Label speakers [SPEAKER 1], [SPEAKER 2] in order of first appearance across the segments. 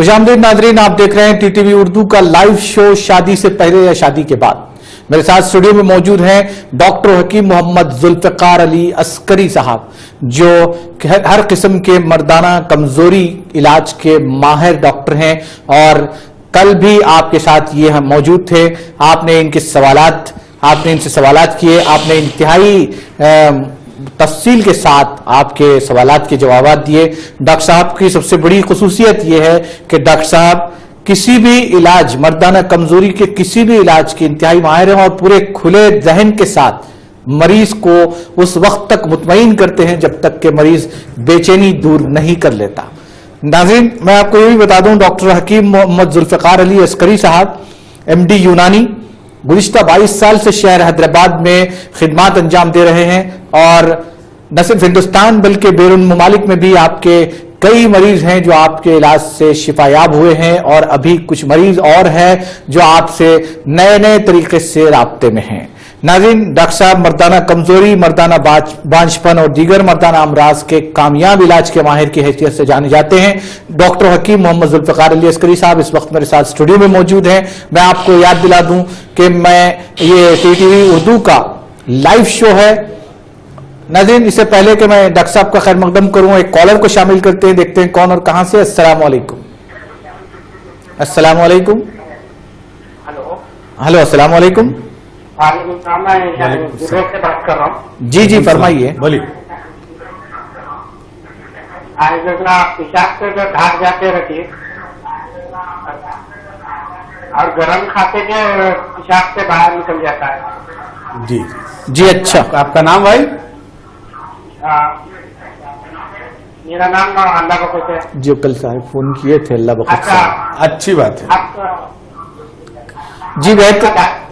[SPEAKER 1] खुशामदीद नाजरीन, आप देख रहे हैं टीटीवी उर्दू का लाइव शो शादी से पहले या शादी के बाद। मेरे साथ स्टूडियो में मौजूद हैं डॉक्टर हकीम मोहम्मद जुल्फिकार अली अस्करी साहब, जो हर किस्म के मर्दाना कमजोरी इलाज के माहिर डॉक्टर हैं और कल भी आपके साथ ये हम मौजूद थे। आपने इनसे सवालात किए, आपने इंतहाई तफसील के साथ आपके सवालात के जवाब दिए। डॉक्टर साहब की सबसे बड़ी खुसूसियत यह है कि डॉक्टर साहब किसी भी इलाज, मर्दाना कमजोरी के किसी भी इलाज के इंतहाई माहिर हैं और पूरे खुले जहन के साथ मरीज को उस वक्त तक मुतमईन करते हैं जब तक कि मरीज बेचैनी दूर नहीं कर लेता। नाज़रीन, मैं आपको ये भी बता दूं, डॉक्टर हकीम मोहम्मद जुल्फिकार अली अस्करी साहब MD यूनानी गुज़िश्ता 22 साल से शहर हैदराबाद में खिदमात अंजाम दे रहे हैं और न सिर्फ हिंदुस्तान बल्कि बैरून मुमालिक में भी आपके कई मरीज हैं जो आपके इलाज से शिफायाब हुए हैं और अभी कुछ मरीज और हैं जो आपसे नए नए तरीके से राब्ते में हैं। नाज़रीन, डॉक्टर साहब मर्दाना कमजोरी, मर्दाना बांझपन और दीगर मर्दाना अमराज के कामयाब इलाज के माहिर की हैसियत से जाने जाते हैं। डॉक्टर हकीम मोहम्मद जुल्फिकार अली अस्करी साहब इस वक्त मेरे साथ स्टूडियो में मौजूद हैं। मैं आपको याद दिला दूं कि ये टीटीवी उर्दू का लाइव शो है। नाज़रीन, इससे पहले कि मैं डॉक्टर साहब का खैर मकदम करूं, एक कॉलर को शामिल करते हैं, देखते हैं कौन और कहां से। अस्सलाम वालेकुम। अस्सलाम वालेकुम। हेलो, अस्सलाम वालेकुम।
[SPEAKER 2] मैं से बात कर रहा हूँ।
[SPEAKER 1] जी फरमाइए।
[SPEAKER 3] बोलिए।
[SPEAKER 2] पेशाब से जो ढाक जाते रखिए और गरम खाते के पेशाब से बाहर निकल जाता है।
[SPEAKER 3] जी।
[SPEAKER 1] अच्छा,
[SPEAKER 3] आपका नाम भाई?
[SPEAKER 2] मेरा नाम अल्लाह बखश है।
[SPEAKER 1] जो कल साहब फोन किए थे, अल्लाह बखश।
[SPEAKER 2] अच्छा,
[SPEAKER 3] अच्छी बात है।
[SPEAKER 1] जी बेहतर।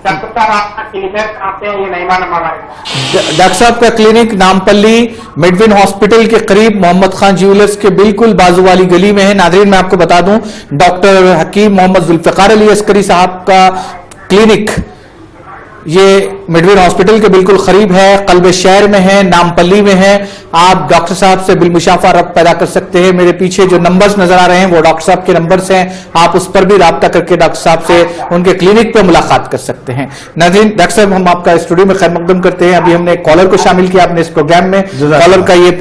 [SPEAKER 2] आपका क्लिनिक कहाँ पे है ये नहीं मालूम हमारे।
[SPEAKER 1] डॉक्टर साहब का क्लिनिक नामपल्ली मिडविन हॉस्पिटल के करीब मोहम्मद खान ज्वेलर्स के बिल्कुल बाजू वाली गली में है। नाज़रीन, मैं आपको बता दूं, डॉक्टर हकीम मोहम्मद जुल्फिकार अली अस्करी साहब का क्लिनिक ये मिडविन हॉस्पिटल के बिल्कुल करीब है, कल्ब शहर में है, नामपल्ली में है। आप डॉक्टर साहब से बिलमुशाफा रब्त पैदा कर सकते हैं। मेरे पीछे जो नंबर्स नजर आ रहे हैं वो डॉक्टर साहब के नंबर्स हैं, आप उस पर भी राब्ता करके डॉक्टर साहब से उनके क्लिनिक पर मुलाकात कर सकते हैं। नाज़रीन, डॉक्टर साहब हम आपका स्टूडियो में खैर मकदम करते हैं। अभी हमने एक कॉलर को शामिल किया अपने इस प्रोग्राम में। कॉलर का ये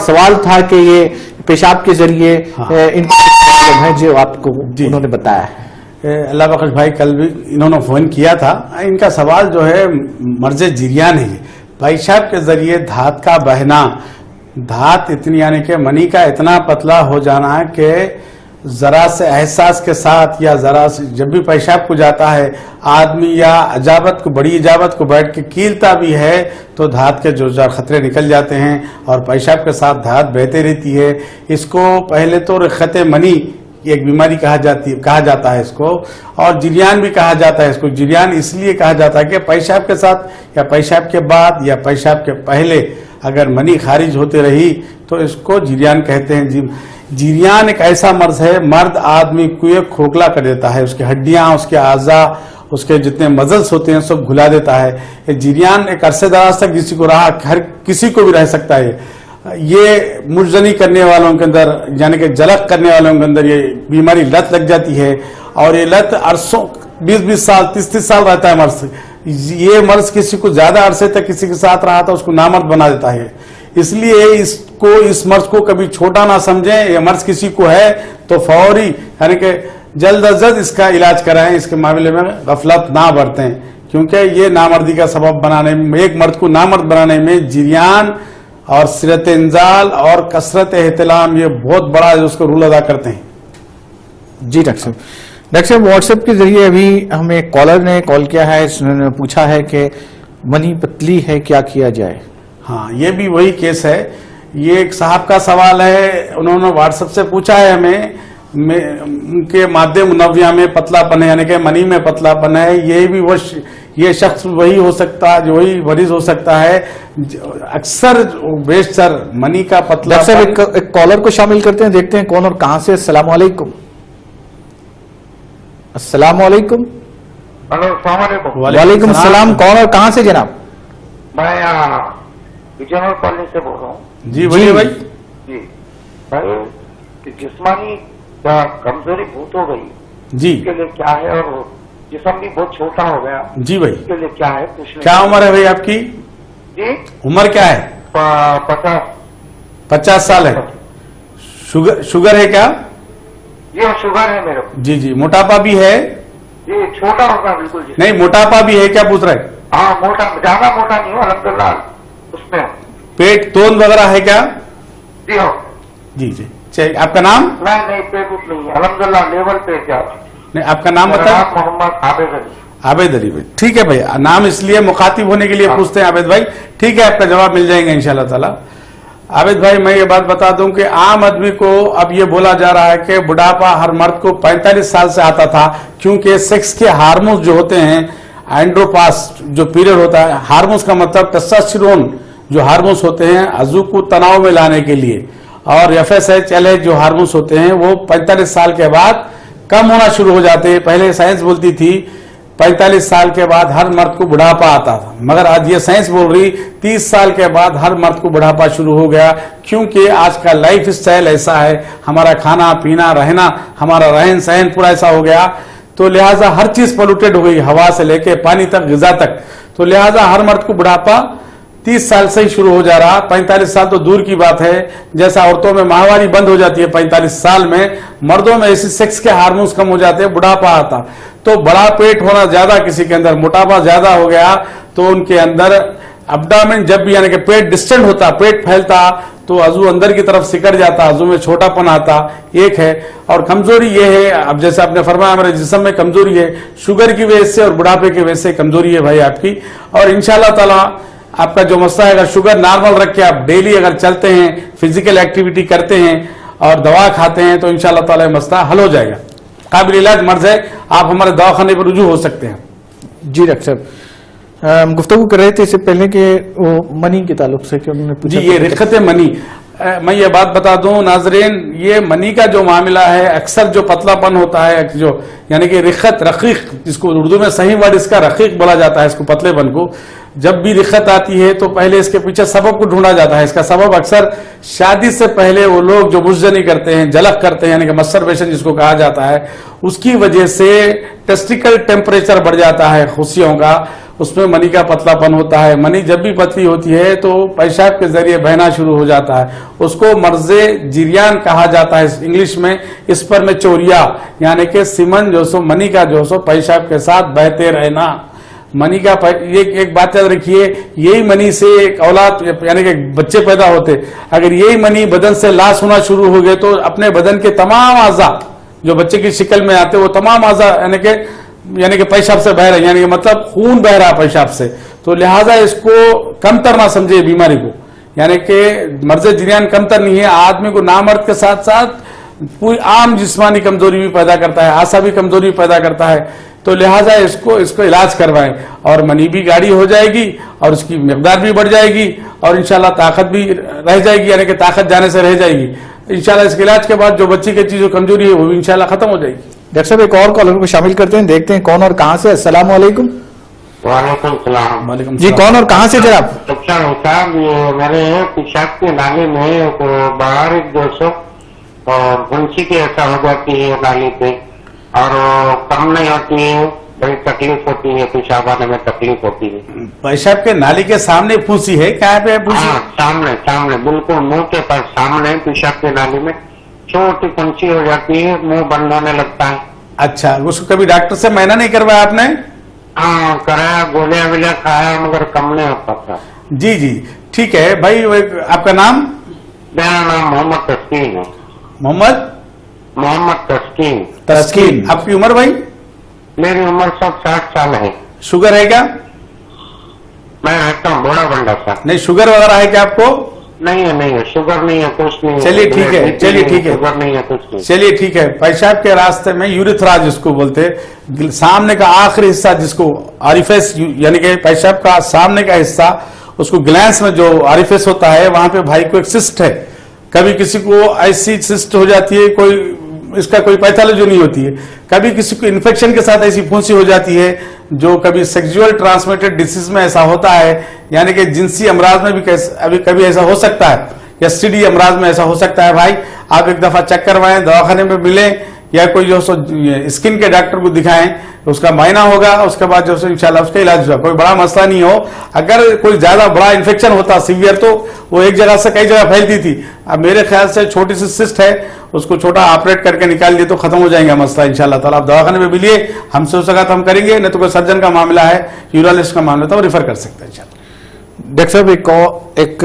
[SPEAKER 1] सवाल था कि ये पेशाब के जरिए इनका है जो आपको उन्होंने बताया है।
[SPEAKER 3] अल्लाह बख्श भाई, कल भी इन्होंने फोन किया था। इनका सवाल जो है मर्ज जिरियान है। पेशाब के जरिए धात का बहना, धात इतनी यानी कि मनी का इतना पतला हो जाना कि जरा से एहसास के साथ या जरा से जब भी पेशाब को जाता है आदमी या अजाबत को, बड़ी अजाबत को बैठ के कीलता भी है तो धात के जो खतरे निकल जाते हैं और पेशाब के साथ धात बहते रहती है। इसको पहले तो रिखत मनी एक बीमारी कहा जाता है इसको, और जिरियान भी कहा जाता है इसको। जिरियान इसलिए कहा जाता है कि पेशाब के साथ या पेशाब के बाद या पेशाब के पहले अगर मनी खारिज होती रही तो इसको जिरियान कहते हैं। जिरियान एक ऐसा मर्ज है, मर्द आदमी को खोखला कर देता है, उसकी हड्डियां, उसके आज़ा, उसके जितने मजल्स होते हैं सब घुला देता है। जिरियान एक अरसे दराज तक किसी को रहा, हर किसी को भी रह सकता है। ये मुजनी करने वालों के अंदर यानी कि जलक करने वालों के अंदर ये बीमारी लत लग जाती है और ये लत अरसों 20-20 साल 30-30 साल रहता है मर्ज। ये मर्ज किसी को ज्यादा अरसे तक किसी के साथ रहा था उसको नामर्द बना देता है। इसलिए इस मर्ज को कभी छोटा ना समझें। ये मर्ज किसी को है तो फौरी यानी कि जल्द अज जल्द इसका इलाज कराएं, इसके मामले में गफलत ना बरतें, क्योंकि ये नामर्दी का सबब बनाने में, एक मर्द को नामर्द बनाने में जिरियान और सिरत इंजाल और कसरत एहतलाम ये बहुत बड़ा उसको रूल अदा करते हैं।
[SPEAKER 1] जी डॉक्टर साहब, व्हाट्सएप के जरिए अभी हमें कॉलर ने कॉल किया है, उन्होंने पूछा है कि मनी पतली है, क्या किया जाए।
[SPEAKER 3] हाँ, ये भी वही केस है। ये एक साहब का सवाल है, उन्होंने व्हाट्सएप से पूछा है हमें, उनके मादे मुनव्विया में पतलापन है यानी कि मनी में पतलापन है। ये शख्स वही हो सकता है, जो वही मरीज हो सकता है। अक्सर बेशतर मनी का पतला।
[SPEAKER 1] एक कॉलर को शामिल करते हैं, देखते हैं कौन और कहां से। अस्सलाम वालेकुम। अस्सलाम वालेकुम। वालेकुम सलाम। कौन और कहां से जनाब?
[SPEAKER 2] मैं विजयनगर कॉलेज से बोल रहा हूँ।
[SPEAKER 3] जी बोलिए भाई।
[SPEAKER 2] जी भाई, जिस्मानी कमजोरी बहुत हो गई,
[SPEAKER 3] जी
[SPEAKER 2] इसके लिए क्या है? और जिस्म भी बहुत छोटा हो गया,
[SPEAKER 3] जी भाई,
[SPEAKER 2] इसके लिए क्या है? पूछने
[SPEAKER 3] क्या उम्र है भाई आपकी?
[SPEAKER 2] जी
[SPEAKER 3] उम्र क्या है? 50 साल है। शुगर है क्या?
[SPEAKER 2] ये शुगर है मेरे को
[SPEAKER 3] जी जी। मोटापा भी है?
[SPEAKER 2] जी, छोटा होगा बिल्कुल जी।
[SPEAKER 3] नहीं, मोटापा भी है क्या पूछ रहे?
[SPEAKER 2] हाँ, मोटा, ज्यादा मोटा नहीं हो अल्हम्दुलिल्लाह। उसमें
[SPEAKER 3] पेट तोंद वगैरह है क्या?
[SPEAKER 2] जी हो।
[SPEAKER 3] जी जी। चलिए, आपका नाम?
[SPEAKER 2] नहीं, पेट उठ नहीं है अल्हम्दुलिल्लाह, लेवल पे जा।
[SPEAKER 3] नहीं, आपका नाम
[SPEAKER 2] मेरा
[SPEAKER 3] बता।
[SPEAKER 2] नाम मोहम्मद आबिद अली।
[SPEAKER 3] आबिद अली भाई, ठीक है भाई, नाम इसलिए मुखातिब होने के लिए पूछते हैं आबिद भाई, ठीक है, आपका जवाब मिल जाएगा इंशाल्लाह ताला। आबिद भाई, मैं ये बात बता दूं कि आम आदमी को अब ये बोला जा रहा है कि बुढ़ापा हर मर्द को 45 साल से आता था, क्योंकि सेक्स के हार्मोन्स जो होते हैं, एंड्रोपास जो पीरियड होता है, हार्मोन्स का मतलब टेस्टोस्टेरोन जो हार्मोन्स होते हैं अज़ू को तनाव में लाने के लिए, और FSH LH जो हार्मोन्स होते हैं वो 45 साल के बाद कम होना शुरू हो जाते हैं। पहले साइंस बोलती थी 45 साल के बाद हर मर्द को बुढ़ापा आता था, मगर आज ये साइंस बोल रही 30 साल के बाद हर मर्द को बुढ़ापा शुरू हो गया, क्योंकि आज का लाइफ स्टाइल ऐसा है, हमारा खाना पीना रहना, हमारा रहन सहन पूरा ऐसा हो गया, तो लिहाजा हर चीज पोल्यूटेड हो गई, हवा से लेके पानी तक, ग़िज़ा तक, तो लिहाजा हर मर्द को बुढ़ापा 30 साल से ही शुरू हो जा रहा। 45 साल तो दूर की बात है, जैसा औरतों में माहवारी बंद हो जाती है 45 साल में, मर्दों में ऐसी सेक्स के हार्मोन्स कम हो जाते हैं, बुढ़ापा आता। तो बड़ा पेट होना ज्यादा, किसी के अंदर मोटापा ज्यादा हो गया, तो उनके अंदर अब्डामेन जब भी यानी कि पेट डिस्टेंट होता, पेट फैलता, तो अज़ू अंदर की तरफ सिकड़ जाता, अज़ू में छोटापन आता, एक है। और कमजोरी ये है, अब जैसे आपने फरमाया हमारे जिस्म में कमजोरी है, शुगर की वजह से और बुढ़ापे की वजह से कमजोरी है भाई आपकी। और इंशाल्लाह ताला आपका जो मसला है, अगर शुगर नॉर्मल रख के आप डेली अगर चलते हैं, फिजिकल एक्टिविटी करते हैं और दवा खाते हैं, तो इंशाल्लाह ताला ये मसला हल हो जाएगा। काबिल इलाज मर्ज है, आप हमारे दवाखाने पर रुजू हो सकते हैं।
[SPEAKER 1] जी डॉक्टर साहब, हम गुफ्तगू कर रहे थे इससे पहले कि वो मनी के ताल्लुक से कि उन्होंने पूछा
[SPEAKER 3] जी, ये रिखत मनी, मैं ये बात बता दूं नाजरीन, ये मनी का जो मामला है, अक्सर जो पतलापन होता है, जो यानी कि रिखत, रकीक, जिसको उर्दू में सही वर्ड इसका रकीक बोला जाता है, इसको पतलेपन को, जब भी रिखत आती है तो पहले इसके पीछे सबब को ढूंढा जाता है। इसका सबब अक्सर शादी से पहले वो लोग जो मुजनी करते हैं, जलक करते हैं, यानी कि मस्टरबेशन जिसको कहा जाता है, उसकी वजह से टेस्टिकल टेम्परेचर बढ़ जाता है खुशियों का, उसमें मनी का पतलापन होता है। मनी जब भी पतली होती है तो पेशाब के जरिए बहना शुरू हो जाता है, उसको मर्जे जिरियान कहा जाता है इंग्लिश में, इस पर में चोरिया, यानी कि सिमन जो सो मनी का जो सो पेशाब के साथ बहते रहना। मनी का एक बात याद रखिए, यही मनी से एक औलाद यानी कि बच्चे पैदा होते, अगर यही मनी बदन से लाश होना शुरू हो गए तो अपने बदन के तमाम आज़ा जो बच्चे की शक्ल में आते, वो तमाम आज़ा यानी कि पेशाब से बह रहे, यानी कि मतलब खून बह रहा पेशाब से, तो लिहाजा इसको कमतर ना समझे बीमारी को, यानी कि मर्ज जिरियान कमतर नहीं है, आदमी को नामर्द के साथ साथ पूरी आम जिस्मानी कमजोरी भी पैदा करता है, आशा भी कमजोरी पैदा करता है, तो लिहाजा इसको इलाज करवाएं और मनी भी गाढ़ी हो जाएगी और उसकी मिकदार भी बढ़ जाएगी और इंशाल्लाह ताकत भी रह जाएगी, यानी कि ताकत जाने से रह जाएगी। इंशाल्लाह इसके इलाज के बाद जो बच्चे की चीज कमजोरी है वो भी इंशाल्लाह खत्म हो जाएगी।
[SPEAKER 1] डॉक्टर साहब, एक और कॉलर को शामिल करते हैं, देखते हैं कौन और कहां से। अस्सलाम वालेकुम।
[SPEAKER 2] वालेकुम सलाम।
[SPEAKER 3] वालेकुम
[SPEAKER 1] जी, कौन और कहां से जनाब?
[SPEAKER 2] डॉक्टर साहब, ये मेरे पेशाब के नाली में बाहर एक 200 और फुंसी की ऐसा हो जाती है नाली पे, और कम नहीं होती है, बड़ी तकलीफ होती है, पेशाब आने में तकलीफ होती है।
[SPEAKER 3] पेशाब के नाली के सामने फूंसी है, कहाँ पे है फूंसी?
[SPEAKER 2] हाँ, सामने बिल्कुल मुंह के पास सामने पेशाब की नाली में छोटी फुंसी हो जाती है, मुंह बंद होने लगता है।
[SPEAKER 3] अच्छा, उसको कभी डॉक्टर से महीना नहीं करवाया आपने?
[SPEAKER 2] हाँ, कराया, गोलियां विलियां खाया, मगर कम नहीं होता था।
[SPEAKER 3] जी जी, ठीक है भाई। आपका नाम?
[SPEAKER 2] मेरा नाम मोहम्मद तस्कीन है। मोहम्मद
[SPEAKER 3] तस्कीन। आपकी उम्र भाई?
[SPEAKER 2] मेरी उम्र सब 60 साल है।
[SPEAKER 3] शुगर है क्या?
[SPEAKER 2] मैं रहता हूँ बड़ा बंडा साहब।
[SPEAKER 3] नहीं, शुगर वगैरह है क्या आपको?
[SPEAKER 2] नहीं है, शुगर नहीं है, कुछ नहीं है।
[SPEAKER 3] चलिए ठीक है,
[SPEAKER 2] शुगर नहीं है, कुछ नहीं।
[SPEAKER 3] चलिए ठीक है। पेशाब के रास्ते में यूरिथ्रा जिसको बोलते हैं, सामने का आखिरी हिस्सा जिसको आरिफेस, यानी कि पेशाब का सामने का हिस्सा, उसको ग्लैंस में जो आरिफेस होता है, वहां पे भाई को एक सिस्ट है। कभी किसी को ऐसी सिस्ट हो जाती है, इसका कोई पैथोलॉजी नहीं होती है, कभी किसी को इन्फेक्शन के साथ ऐसी फुंसी हो जाती है, जो कभी सेक्सुअल ट्रांसमिटेड डिसीज में ऐसा होता है, यानी कि जिनसी अमराज में भी कभी ऐसा हो सकता है STD अमराज में ऐसा हो सकता है भाई, आप एक दफा चेक करवाएं, दवाखाने में मिलें या कोई जो सो स्किन के डॉक्टर को दिखाएं, उसका मायना होगा, उसके बाद जो सो इंशाल्लाह उसका इलाज होगा। कोई बड़ा मसला नहीं हो। अगर कोई ज्यादा बड़ा इन्फेक्शन होता सीवियर तो वो एक जगह से कई जगह फैलती थी। अब मेरे ख्याल से छोटी सी सिस्ट है, उसको छोटा ऑपरेट करके निकाल दिए तो खत्म हो जाएगा मसला इंशाल्लाह ताला। आप दवाखाने में मिलिए, हमसे हो सका तो हम करेंगे, नहीं तो कोई सर्जन का मामला है, यूरोलॉजिस्ट का मामला तो वो रिफर कर सकते हैं इंशाल्लाह।
[SPEAKER 1] डॉक्टर साहब, एक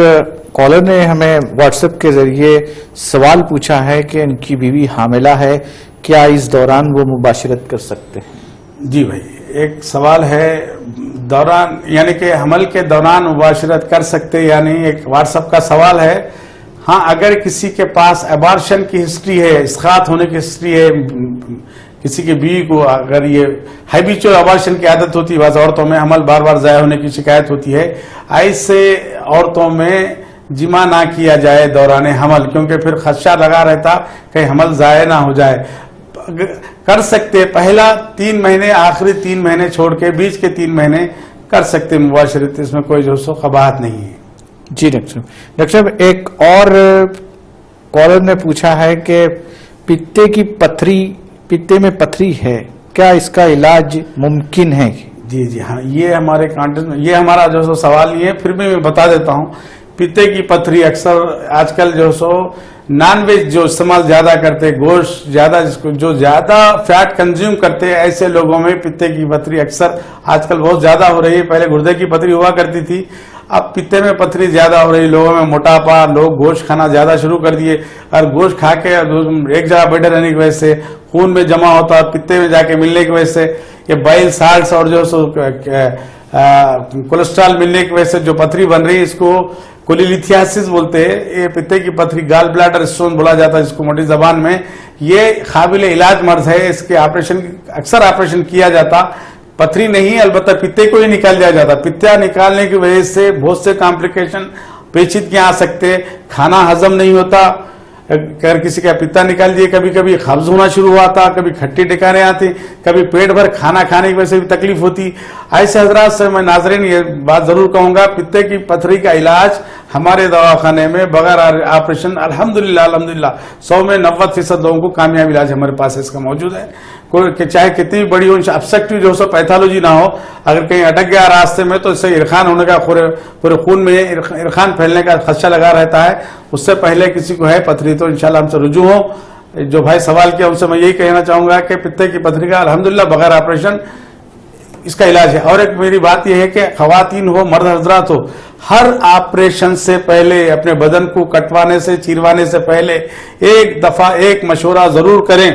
[SPEAKER 1] कॉलर ने हमें व्हाट्सएप के जरिए सवाल पूछा है कि इनकी बीवी हामिला है, क्या इस दौरान वो मुबाशरत कर सकते हैं?
[SPEAKER 3] जी भाई, एक सवाल है दौरान यानी कि हमल के दौरान मुबाशरत कर सकते या नहीं, एक व्हाट्सएप का सवाल है। हाँ, अगर किसी के पास अबॉर्शन की हिस्ट्री है, इसकात होने की हिस्ट्री है, किसी की बीवी को अगर ये हैबिचुअल अबॉर्शन की आदत होती है, बाज़ औरतों में हमल बार बार ज़ाया होने की शिकायत होती है, ऐसे औरतों में जिमा ना किया जाए दौरान हमल, क्योंकि फिर खदशा लगा रहता कहीं हमल ज़ाया ना हो जाए। कर सकते पहला 3 महीने, आखिरी 3 महीने छोड़ के बीच के 3 महीने कर सकते मुबाशरत, इसमें कोई जो सो कबाहत नहीं है।
[SPEAKER 1] जी डॉक्टर साहब, एक और कॉलर ने पूछा है कि पित्ते में पथरी है, क्या इसका इलाज मुमकिन है?
[SPEAKER 3] जी जी हाँ, ये हमारे कांटेक्ट में ये हमारा जो सो सवाल ये है, फिर भी मैं बता देता हूँ। पित्ते की पथरी अक्सर आजकल जो सो नॉनवेज जो इस्तेमाल ज्यादा करते, गोश्त ज्यादा, जिसको जो ज्यादा फैट कंज्यूम करते हैं, ऐसे लोगों में पित्ते की पथरी अक्सर आजकल बहुत ज्यादा हो रही है। पहले गुर्दे की पथरी हुआ करती थी, अब पित्ते में पथरी ज्यादा हो रही, लोगों में मोटापा, लोग गोश्त खाना ज्यादा शुरू कर दिए, और गोश्त खा के एक जगह बैठे रहने की वजह से खून में जमा होता है, पित्ते में जाके मिलने की वजह से ये बाइल साल्ट्स और जो कोलेस्ट्रॉल मिलने की वजह से जो पथरी बन रही है, इसको कोलिलिथियासिस बोलते हैं। ये पित्ते की पथरी, गाल ब्लैडर स्टोन बोला जाता है इसको मोटी जबान में। ये काबिल इलाज मर्ज है, इसके ऑपरेशन अक्सर ऑपरेशन किया जाता, पथरी नहीं अलबत्ता पित्ते को ही निकाल दिया जाता। पित्ता निकालने की वजह से बहुत से कॉम्प्लिकेशन पेचीदगियां आ सकते, खाना हजम नहीं होता, अगर किसी का पित्ता निकाल दिए, कभी कभी कब्ज होना शुरू हुआ था, कभी खट्टी ठिकाने आती, कभी पेट भर खाना खाने की वजह से भी तकलीफ होती। ऐसे हजरात से मैं नाजरीन ये बात जरूर कहूंगा, पित्ते की पथरी का इलाज हमारे दवाखाने में बगैर ऑपरेशन अल्हम्दुलिल्लाह 100 में 90% लोगों को कामयाब इलाज हमारे पास इसका मौजूद है। कोई चाहे कितनी बड़ी हो, ऑब्स्ट्रक्टिव जो सो पैथोलॉजी ना हो, अगर कहीं अटक गया रास्ते में तो इससे इरखान होने का, पूरे खून में इरखान फैलने का खदशा लगा रहता है। उससे पहले किसी को है पथरी तो इंशाल्लाह हमसे रुजू हो। जो भाई सवाल किया उनसे मैं यही कहना चाहूंगा कि पित्ते की पथरी का अल्हम्दुलिल्लाह बगैर ऑपरेशन इसका इलाज है। और एक मेरी बात यह है कि खवातीन हो मर्द हजरात हो, हर ऑपरेशन से पहले अपने बदन को कटवाने से, चीरवाने से पहले एक दफा एक मशवरा जरूर करें।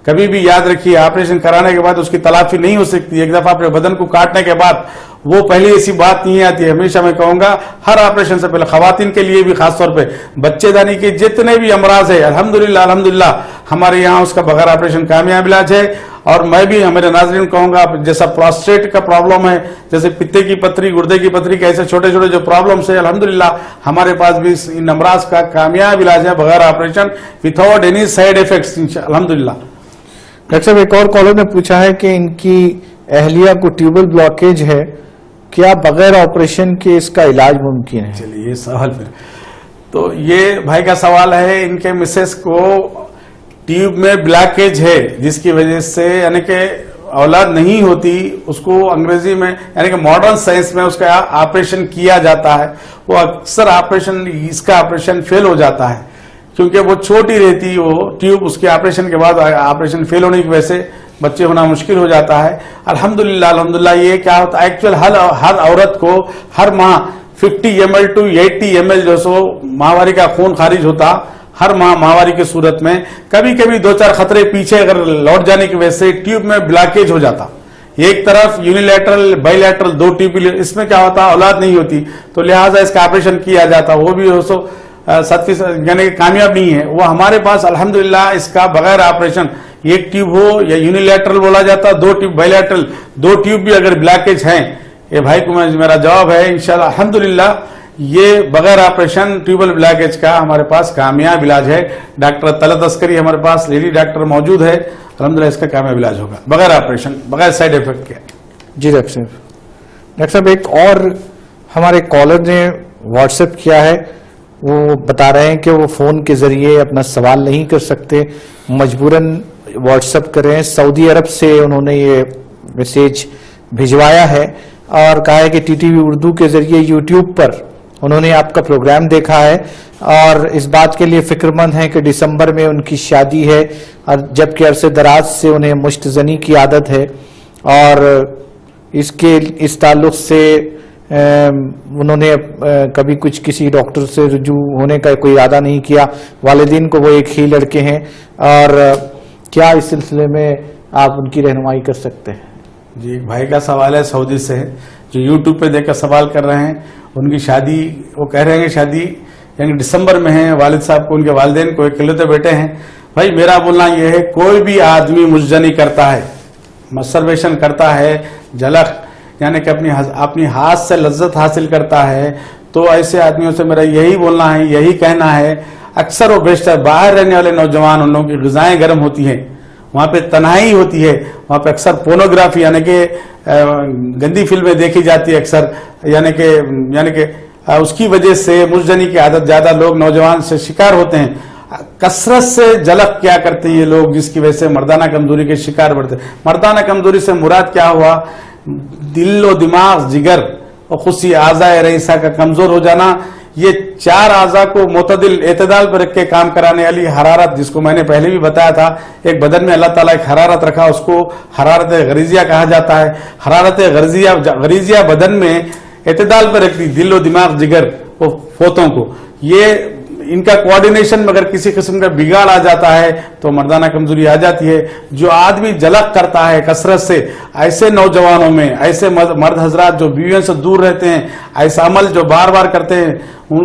[SPEAKER 3] कभी भी याद रखिए, ऑपरेशन कराने के बाद उसकी तलाफी नहीं हो सकती। एक दफा अपने बदन को काटने के बाद वो पहले ऐसी बात नहीं आती है। हमेशा मैं कहूंगा हर ऑपरेशन से पहले, खवातीन के लिए भी खासतौर पे, बच्चेदानी के जितने भी अमराज है अल्हम्दुलिल्लाह हमारे यहाँ उसका बगैर ऑपरेशन कामयाब इलाज है। और मैं भी हमारे नाजरीन कहूंगा, जैसा प्रोस्टेट का प्रॉब्लम है, जैसे पित्ते की पथरी, गुर्दे की पथरी के ऐसे छोटे छोटे जो प्रॉब्लम्स है, अल्हम्दुलिल्लाह हमारे पास भी इन अमराज का कामयाब इलाज है बगैर operation, without any side effects अल्हम्दुलिल्लाह।
[SPEAKER 1] डॉक्टर साहब, एक और कॉलर ने पूछा है कि इनकी अहलिया को ट्यूबल ब्लॉकेज है, क्या बगैर ऑपरेशन के इसका इलाज मुमकिन है?
[SPEAKER 3] चलिए ये सवाल फिर तो ये भाई का सवाल है, इनके मिसेस को ट्यूब में ब्लॉकेज है, जिसकी वजह से यानी कि औलाद नहीं होती, उसको अंग्रेजी में यानी कि मॉडर्न साइंस में उसका ऑपरेशन किया जाता है। वो अक्सर ऑपरेशन, इसका ऑपरेशन फेल हो जाता है क्योंकि वो छोटी रहती वो ट्यूब, उसके ऑपरेशन के बाद ऑपरेशन फेल होने की वजह से बच्चे होना मुश्किल हो जाता है। अल्हम्दुलिल्लाह ये क्या होता है, एक्चुअल हर औरत को हर माह 50 ml to 80 ml जो सो माहवारी का खून खारिज होता हर माह माहवारी की सूरत में। कभी कभी 2-4 खतरे पीछे अगर लौट जाने की वजह से ट्यूब में ब्लॉकेज हो जाता, एक तरफ यूनिलैटरल बाइलैटरल 2 ट्यूब, इसमें क्या होता औलाद नहीं होती, तो लिहाजा इसका ऑपरेशन किया जाता, वो भी सो 7% यानी कामयाब नहीं है। वो हमारे पास अल्हम्दुलिल्लाह इसका बगैर ऑपरेशन, एक ट्यूब हो या यूनिलैटरल बोला जाता, 2 ट्यूब बाइलैटरल, 2 ट्यूब भी अगर ब्लॉकेज हैं, ये भाई को मेरा जवाब है इंशाल्लाह अल्हम्दुलिल्लाह ये बगैर ऑपरेशन ट्यूबल ब्लॉकेज का हमारे पास कामयाब इलाज है। डॉक्टर तलत अस्करी हमारे पास लेडी डॉक्टर मौजूद है, अल्हम्दुलिल्लाह इसका कामयाब इलाज होगा बगैर ऑपरेशन, बगैर साइड इफेक्ट के।
[SPEAKER 1] जी डॉक्टर साहब, एक और हमारे कॉलर ने व्हाट्सएप किया है وہ بتا رہے ہیں کہ وہ فون کے ذریعے اپنا سوال نہیں کر سکتے, مجبوراً واٹس ایپ کریں. سعودی عرب سے انہوں نے یہ میسیج بھجوایا ہے اور کہا ہے کہ ٹی ٹی وی اردو کے ذریعے یوٹیوب پر انہوں نے آپ کا پروگرام دیکھا ہے اور اس بات کے لیے فکر مند ہیں کہ دسمبر میں ان کی شادی ہے, اور جبکہ عرصے دراز سے انہیں مشت زنی کی عادت ہے, اور اس تعلق سے انہوں نے کبھی کسی ڈاکٹر سے رجوع ہونے کا کوئی ارادہ نہیں کیا. والدین کو وہ ایک ہی لڑکے ہیں, اور کیا اس سلسلے میں آپ ان کی رہنمائی کر سکتے ہیں؟
[SPEAKER 3] جی, ایک بھائی کا سوال ہے سعودی سے جو یوٹیوب پہ دیکھ کر سوال کر رہے ہیں. ان کی شادی, وہ کہہ رہے ہیں کہ شادی یعنی دسمبر میں ہے, والد صاحب کو, ان کے والدین کو اکلوتے بیٹے ہیں. بھائی میرا بولنا یہ ہے, کوئی بھی آدمی مجزنی کرتا ہے, مسٹربیشن کرتا ہے, جلق یعنی کہ اپنی ہاتھ سے لذت حاصل کرتا ہے, تو ایسے آدمیوں سے میرا یہی بولنا ہے, یہی کہنا ہے. اکثر و بیشتر باہر رہنے والے نوجوان, ان لوگوں کی غذائیں گرم ہوتی ہیں, وہاں پہ تنہائی ہوتی ہے, وہاں پہ اکثر پورنوگرافی یعنی کہ گندی فلمیں دیکھی جاتی ہے اکثر, یعنی کہ اس کی وجہ سے مجزنی کی عادت زیادہ لوگ نوجوان سے شکار ہوتے ہیں. کثرت سے جلق کیا کرتے ہیں یہ لوگ, جس کی وجہ سے مردانہ کمزوری کے شکار بڑھتے ہیں. مردانہ کمزوری سے مراد کیا ہوا؟ دل و دماغ, جگر اور خصوصی اعضاء رئیسہ کا کمزور ہو جانا. یہ 4 اعضاء کو معتدل اعتدال پر رکھ کے کام کرانے والی حرارت, جس کو میں نے پہلے بھی بتایا تھا, ایک بدن میں اللہ تعالیٰ ایک حرارت رکھا, اس کو حرارت غریزیہ کہا جاتا ہے. حرارت غریزیہ بدن میں اعتدال پر رکھتی دل و دماغ, جگر اور فوتوں کو. یہ ان کا کوارڈینیشن میں اگر کسی قسم کا بگاڑ آ جاتا ہے تو مردانہ کمزوری آ جاتی ہے. جو آدمی جلق کرتا ہے کثرت سے, ایسے نوجوانوں میں, ایسے مرد حضرات جو بیویوں سے دور رہتے ہیں, ایسا عمل جو بار بار کرتے ہیں,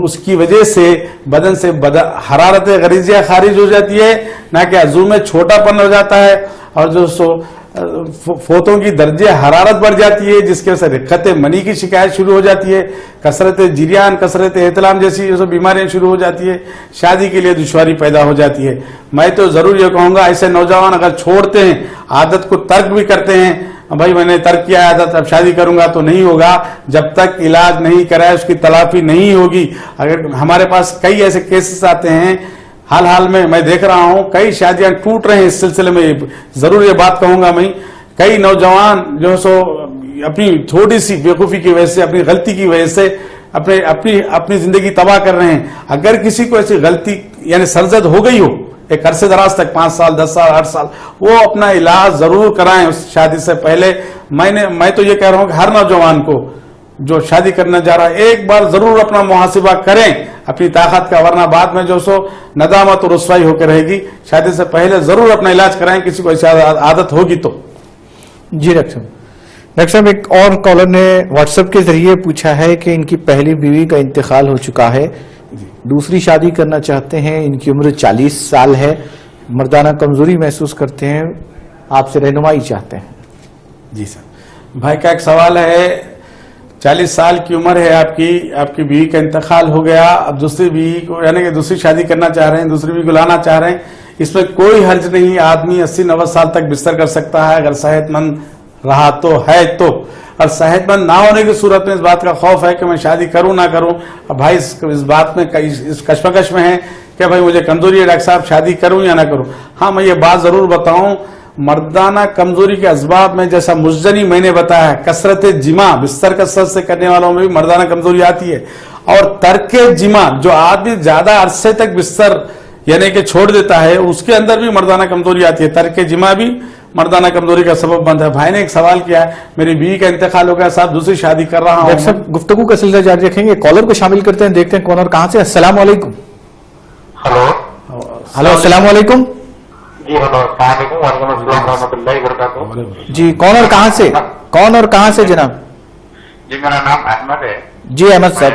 [SPEAKER 3] اس کی وجہ سے بدن سے حرارت غریزیہ خارج ہو جاتی ہے, نہ کہ عضو میں چھوٹا پن ہو جاتا ہے, اور جو فوتوں کی درجہ حرارت بڑھ جاتی ہے, جس کی وجہ سے رقت منی کی شکایت شروع ہو جاتی ہے, کثرت جریان, کثرت احتلام جیسی بیماریاں شروع ہو جاتی ہے, شادی کے لیے دشواری پیدا ہو جاتی ہے. میں تو ضرور یہ کہوں گا, ایسے نوجوان اگر چھوڑتے ہیں, عادت کو ترک بھی کرتے ہیں, بھائی میں نے ترک کیا عادت, اب شادی کروں گا, تو نہیں ہوگا جب تک علاج نہیں کرائے, اس کی تلافی نہیں ہوگی. اگر ہمارے پاس کئی ایسے کیسز آتے ہیں, حال میں دیکھ رہا ہوں, کئی شادیاں ٹوٹ رہے ہیں. اس سلسلے میں ضرور یہ بات کہوں گا میں, کئی نوجوان جو سو اپنی تھوڑی سی بیوقوفی کی وجہ سے, اپنی غلطی کی وجہ سے اپنی زندگی تباہ کر رہے ہیں. اگر کسی کو ایسی غلطی یعنی سرزد ہو گئی ہو ایک عرصے دراز تک, 5 سال 10 سال 8 سال, وہ اپنا علاج ضرور کرائیں اس شادی سے پہلے. میں تو یہ کہہ رہا ہوں کہ ہر نوجوان کو جو شادی کرنا چاہ رہا ہے, ایک بار ضرور اپنا محاسبہ کریں اپنی طاقت کا, ورنہ بعد میں جو سو ندامت اور رسوائی ہو کے رہے گی. شادی سے پہلے ضرور اپنا علاج کرائیں کسی کو ایسی عادت ہوگی تو.
[SPEAKER 1] جی ڈاکٹر صاحب, ایک اور کالر نے واٹس ایپ کے ذریعے پوچھا ہے کہ ان کی پہلی بیوی کا انتقال ہو چکا ہے, دوسری شادی کرنا چاہتے ہیں, ان کی عمر 40 سال ہے, مردانہ کمزوری محسوس کرتے ہیں, آپ سے رہنمائی چاہتے ہیں.
[SPEAKER 3] جی سر, بھائی کا ایک سوال ہے, 40 سال کی عمر ہے آپ کی بیوی کا انتقال ہو گیا, اب دوسری بیوی کو یعنی کہ دوسری شادی کرنا چاہ رہے ہیں, دوسری بیوی کو لانا چاہ رہے ہیں. اس میں کوئی حرج نہیں, آدمی 80-90 سال تک بستر کر سکتا ہے اگر صحت مند رہا تو ہے تو. اور صحت مند نہ ہونے کی صورت میں اس بات کا خوف ہے کہ میں شادی کروں نہ کروں. اب بھائی اس بات میں اس کشمکش میں ہے کہ بھائی مجھے کمزوری ہے ڈاکٹر صاحب, شادی کروں یا نہ کروں. ہاں میں یہ بات ضرور بتاؤں, مردانہ کمزوری کے اسباب میں جیسا مجزنی میں نے بتایا, کثرت جماع, بستر کثرت سے کرنے والوں میں بھی مردانہ کمزوری آتی ہے. اور ترک جماع, جو آدمی زیادہ عرصے تک بستر یعنی کہ چھوڑ دیتا ہے, اس کے اندر بھی مردانہ کمزوری آتی ہے. ترک جماع بھی مردانہ کمزوری کا سبب بنتا ہے. بھائی نے ایک سوال کیا ہے, میری بیوی کا انتقال ہو گیا صاحب, دوسری شادی کر رہا ہوں.
[SPEAKER 1] صاحب گفتگو کا سلسلہ جاری رکھیں گے, کالر کو شامل کرتے ہیں, دیکھتے ہیں کون اور کہاں سے. السلام علیکم. ہلو السلام علیکم.
[SPEAKER 2] جی ہلو, السلام علیکم. وعلیکم السلام ورحمۃ اللہ وبرکاتہ.
[SPEAKER 1] جی کون اور کہاں سے, کون اور کہاں سے جناب؟
[SPEAKER 2] جی میرا نام احمد ہے.
[SPEAKER 1] جی احمد صاحب,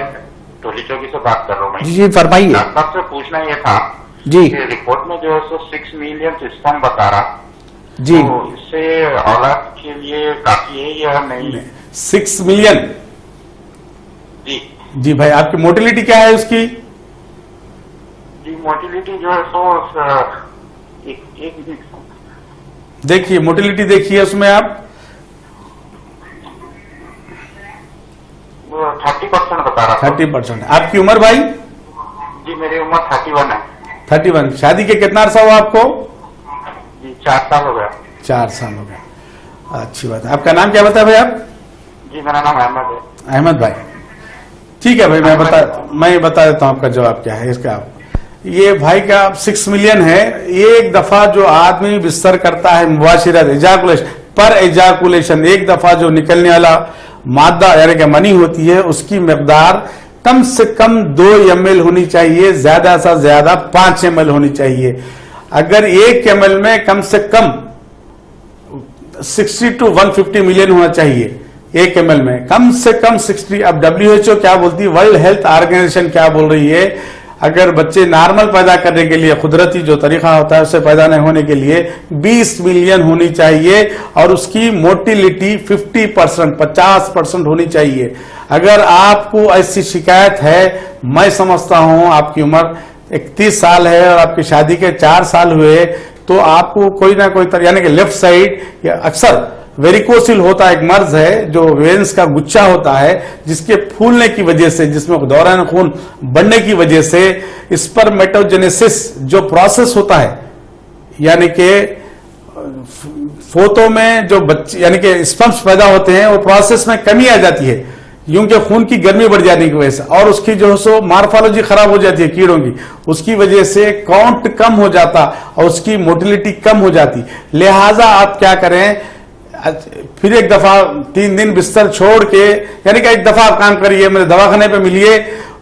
[SPEAKER 2] ٹولی چوکی سے بات کر رہا ہوں.
[SPEAKER 1] جی فرمائیے.
[SPEAKER 2] ڈاکٹر صاحب سے پوچھنا یہ تھا
[SPEAKER 1] جی
[SPEAKER 2] کہ رپورٹ میں جو ہے سو 6 ملین سسٹم بتا رہا,
[SPEAKER 1] جی
[SPEAKER 2] تو اس سے اولاد کے لیے کافی ہے یا نہیں؟
[SPEAKER 3] 6 ملین.
[SPEAKER 2] جی
[SPEAKER 3] جی بھائی آپ کی موٹیلٹی کیا ہے اس کی؟
[SPEAKER 2] جی موٹیلٹی جو ہے سو ایک
[SPEAKER 3] دیکھیے موٹیلٹی دیکھیے اس میں آپ
[SPEAKER 2] 30% بتا رہا.
[SPEAKER 3] 30%. آپ کی عمر بھائی؟
[SPEAKER 2] उम्र 31 है
[SPEAKER 3] 31। शादी के कितना अरसा हुआ आपको?
[SPEAKER 2] जी 4 साल हो गया
[SPEAKER 3] 4 साल हो गया। अच्छी बात है। आपका नाम क्या बताया भाई आप?
[SPEAKER 2] जी मेरा नाम अहमद है
[SPEAKER 3] अहमद भाई, ठीक है भाई, मैं बता देता हूं आपका जवाब क्या है इसका। ये भाई का 6 मिलियन है। एक दफा जो आदमी बिस्तर करता है मुबाशिरत, एजाकुलेशन, पर एजाकुलेशन एक दफा जो निकलने वाला मादा यानी कि मनी होती है, उसकी मकदार कम से कम 2 ml होनी चाहिए, ज्यादा से ज्यादा 5 ml होनी चाहिए। अगर 1 ml में कम से कम 60 to 150 मिलियन होना चाहिए, 1 ml में कम से कम 60। अब WHO क्या बोलती है, वर्ल्ड हेल्थ ऑर्गेनाइजेशन क्या बोल रही है, अगर बच्चे नॉर्मल पैदा करने के लिए कुदरती जो तरीका होता है उससे पैदा नहीं होने के लिए 20 मिलियन होनी चाहिए और उसकी मोटिलिटी 50% होनी चाहिए। अगर आपको ऐसी शिकायत है, मैं समझता हूं आपकी उम्र 31 साल है और आपकी शादी के 4 साल हुए, तो आपको कोई ना कोई यानी कि लेफ्ट साइड या अक्सर वेरिकोसिल होता है, एक मर्ज है जो वेन्स का गुच्छा होता है, जिसके फूलने की वजह से, जिसमें दौरान खून बढ़ने की वजह से स्पर्मेटोजेनेसिस जो प्रोसेस होता है, यानी कि फोतों में जो बच्चे यानी कि स्पर्म्स पैदा होते हैं, वो प्रोसेस में कमी आ जाती है, यूं कि खून की गर्मी बढ़ जाने की वजह से, और उसकी जो सो मार्फोलॉजी खराब हो जाती है कीड़ों की, उसकी वजह से काउंट कम हो जाता और उसकी मोटिलिटी कम हो जाती। लिहाजा आप क्या करें, फिर एक दफा 3 दिन बिस्तर छोड़ के, यानी कि एक दफा आप काम करिए, मेरे दवाखाने पे मिलिए,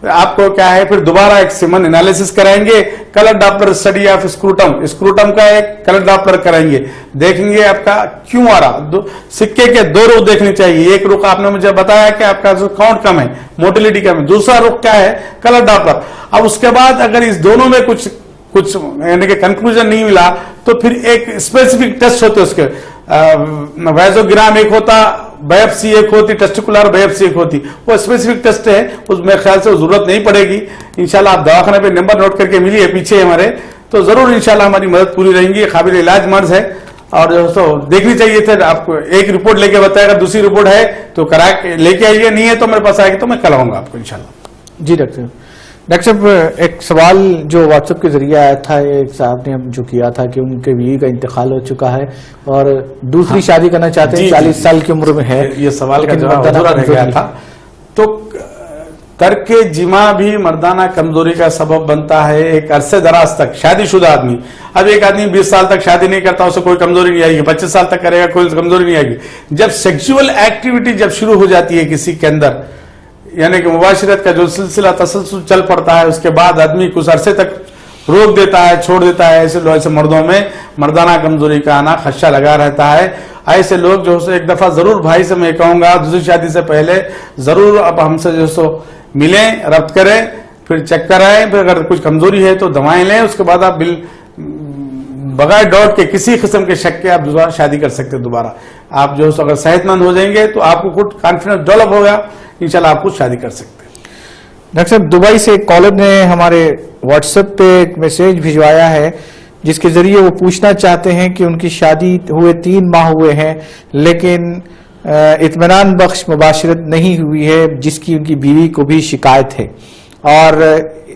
[SPEAKER 3] आपको क्या है फिर दोबारा एक सीमन एनालिसिस कराएंगे, colour Doppler study of scrotum का एक कलर डॉपलर कराएंगे, देखेंगे आपका क्यों आ रहा। सिक्के के 2 रुख देखने चाहिए। एक रुख आपने मुझे बताया कि आपका जो काउंट कम है, मोटिलिटी कम है, दूसरा रुख क्या है, कलर डॉपलर। अब उसके बाद अगर इस दोनों में कुछ यानी कि कंक्लूजन नहीं मिला, तो फिर एक स्पेसिफिक टेस्ट होते उसके, वैजोग्राम एक होता, बायोप्सी एक होती, टेस्टिकुलर बायोप्सी एक होती, वो स्पेसिफिक टेस्ट है, उसमें ख्याल से जरूरत नहीं पड़ेगी। इंशाल्लाह आप दवाखाने पे नंबर नोट करके मिलिए पीछे हमारे, तो जरूर इंशाल्लाह हमारी मदद पूरी रहेगी। काबिल इलाज मर्ज है और दोस्तों देखनी चाहिए थे आपको। एक रिपोर्ट लेके बताएगा, दूसरी रिपोर्ट है तो करा के लेके आइए, नहीं है तो मेरे पास आएगी तो मैं कराऊंगा आपको इंशाल्लाह।
[SPEAKER 1] जी डॉक्टर साहब, एक सवाल जो व्हाट्सएप के जरिए आया था, एक साहब ने जो किया था कि उनके बीवी का इंतकाल हो चुका है और दूसरी शादी करना चाहते हैं, 40 साल की उम्र में है।
[SPEAKER 3] ये सवाल का जवाब अधूरा रह गया था। तो तर्के जिमा भी मर्दाना कमजोरी का सबब बनता है एक अरसे दराज तक। शादीशुदा आदमी, अब एक आदमी 20 साल तक शादी नहीं करता, उसे कोई कमजोरी नहीं आएगी, 25 साल तक करेगा कोई कमजोरी नहीं आएगी। जब सेक्सुअल एक्टिविटी जब शुरू हो जाती है किसी के अंदर, यानी कि मुबाशिरत का जो सिलसिला तसलसल चल पड़ता है, उसके बाद आदमी कुछ अरसे तक रोक देता है, छोड़ देता है, ऐसे मर्दों में मर्दाना कमजोरी का आना खदशा लगा रहता है। ऐसे लोग जो है एक दफा जरूर भाई से मैं कहूंगा दूसरी शादी से पहले जरूर अब हमसे जो सो मिलें, रब्त करें, फिर चेक कराएं, फिर अगर कुछ कमजोरी है तो दवाएं लें, उसके बाद आप बगैर डाउट के किसी किस्म के शक के आप दोबारा शादी कर सकते हैं। दोबारा आप जो अगर सेहतमंद हो जाएंगे तो आपको खुद कॉन्फिडेंस डेवलप होगा, इंशाल्लाह आप खुद शादी कर सकते हैं।
[SPEAKER 1] डॉक्टर साहब, दुबई से एक कॉलर ने हमारे व्हाट्सएप पे एक मैसेज भिजवाया है, जिसके जरिए वो पूछना चाहते हैं कि उनकी शादी हुए 3 माह हुए हैं, लेकिन इत्मीनान बख्श मुबाशरत नहीं हुई है, जिसकी उनकी बीवी को भी शिकायत है। और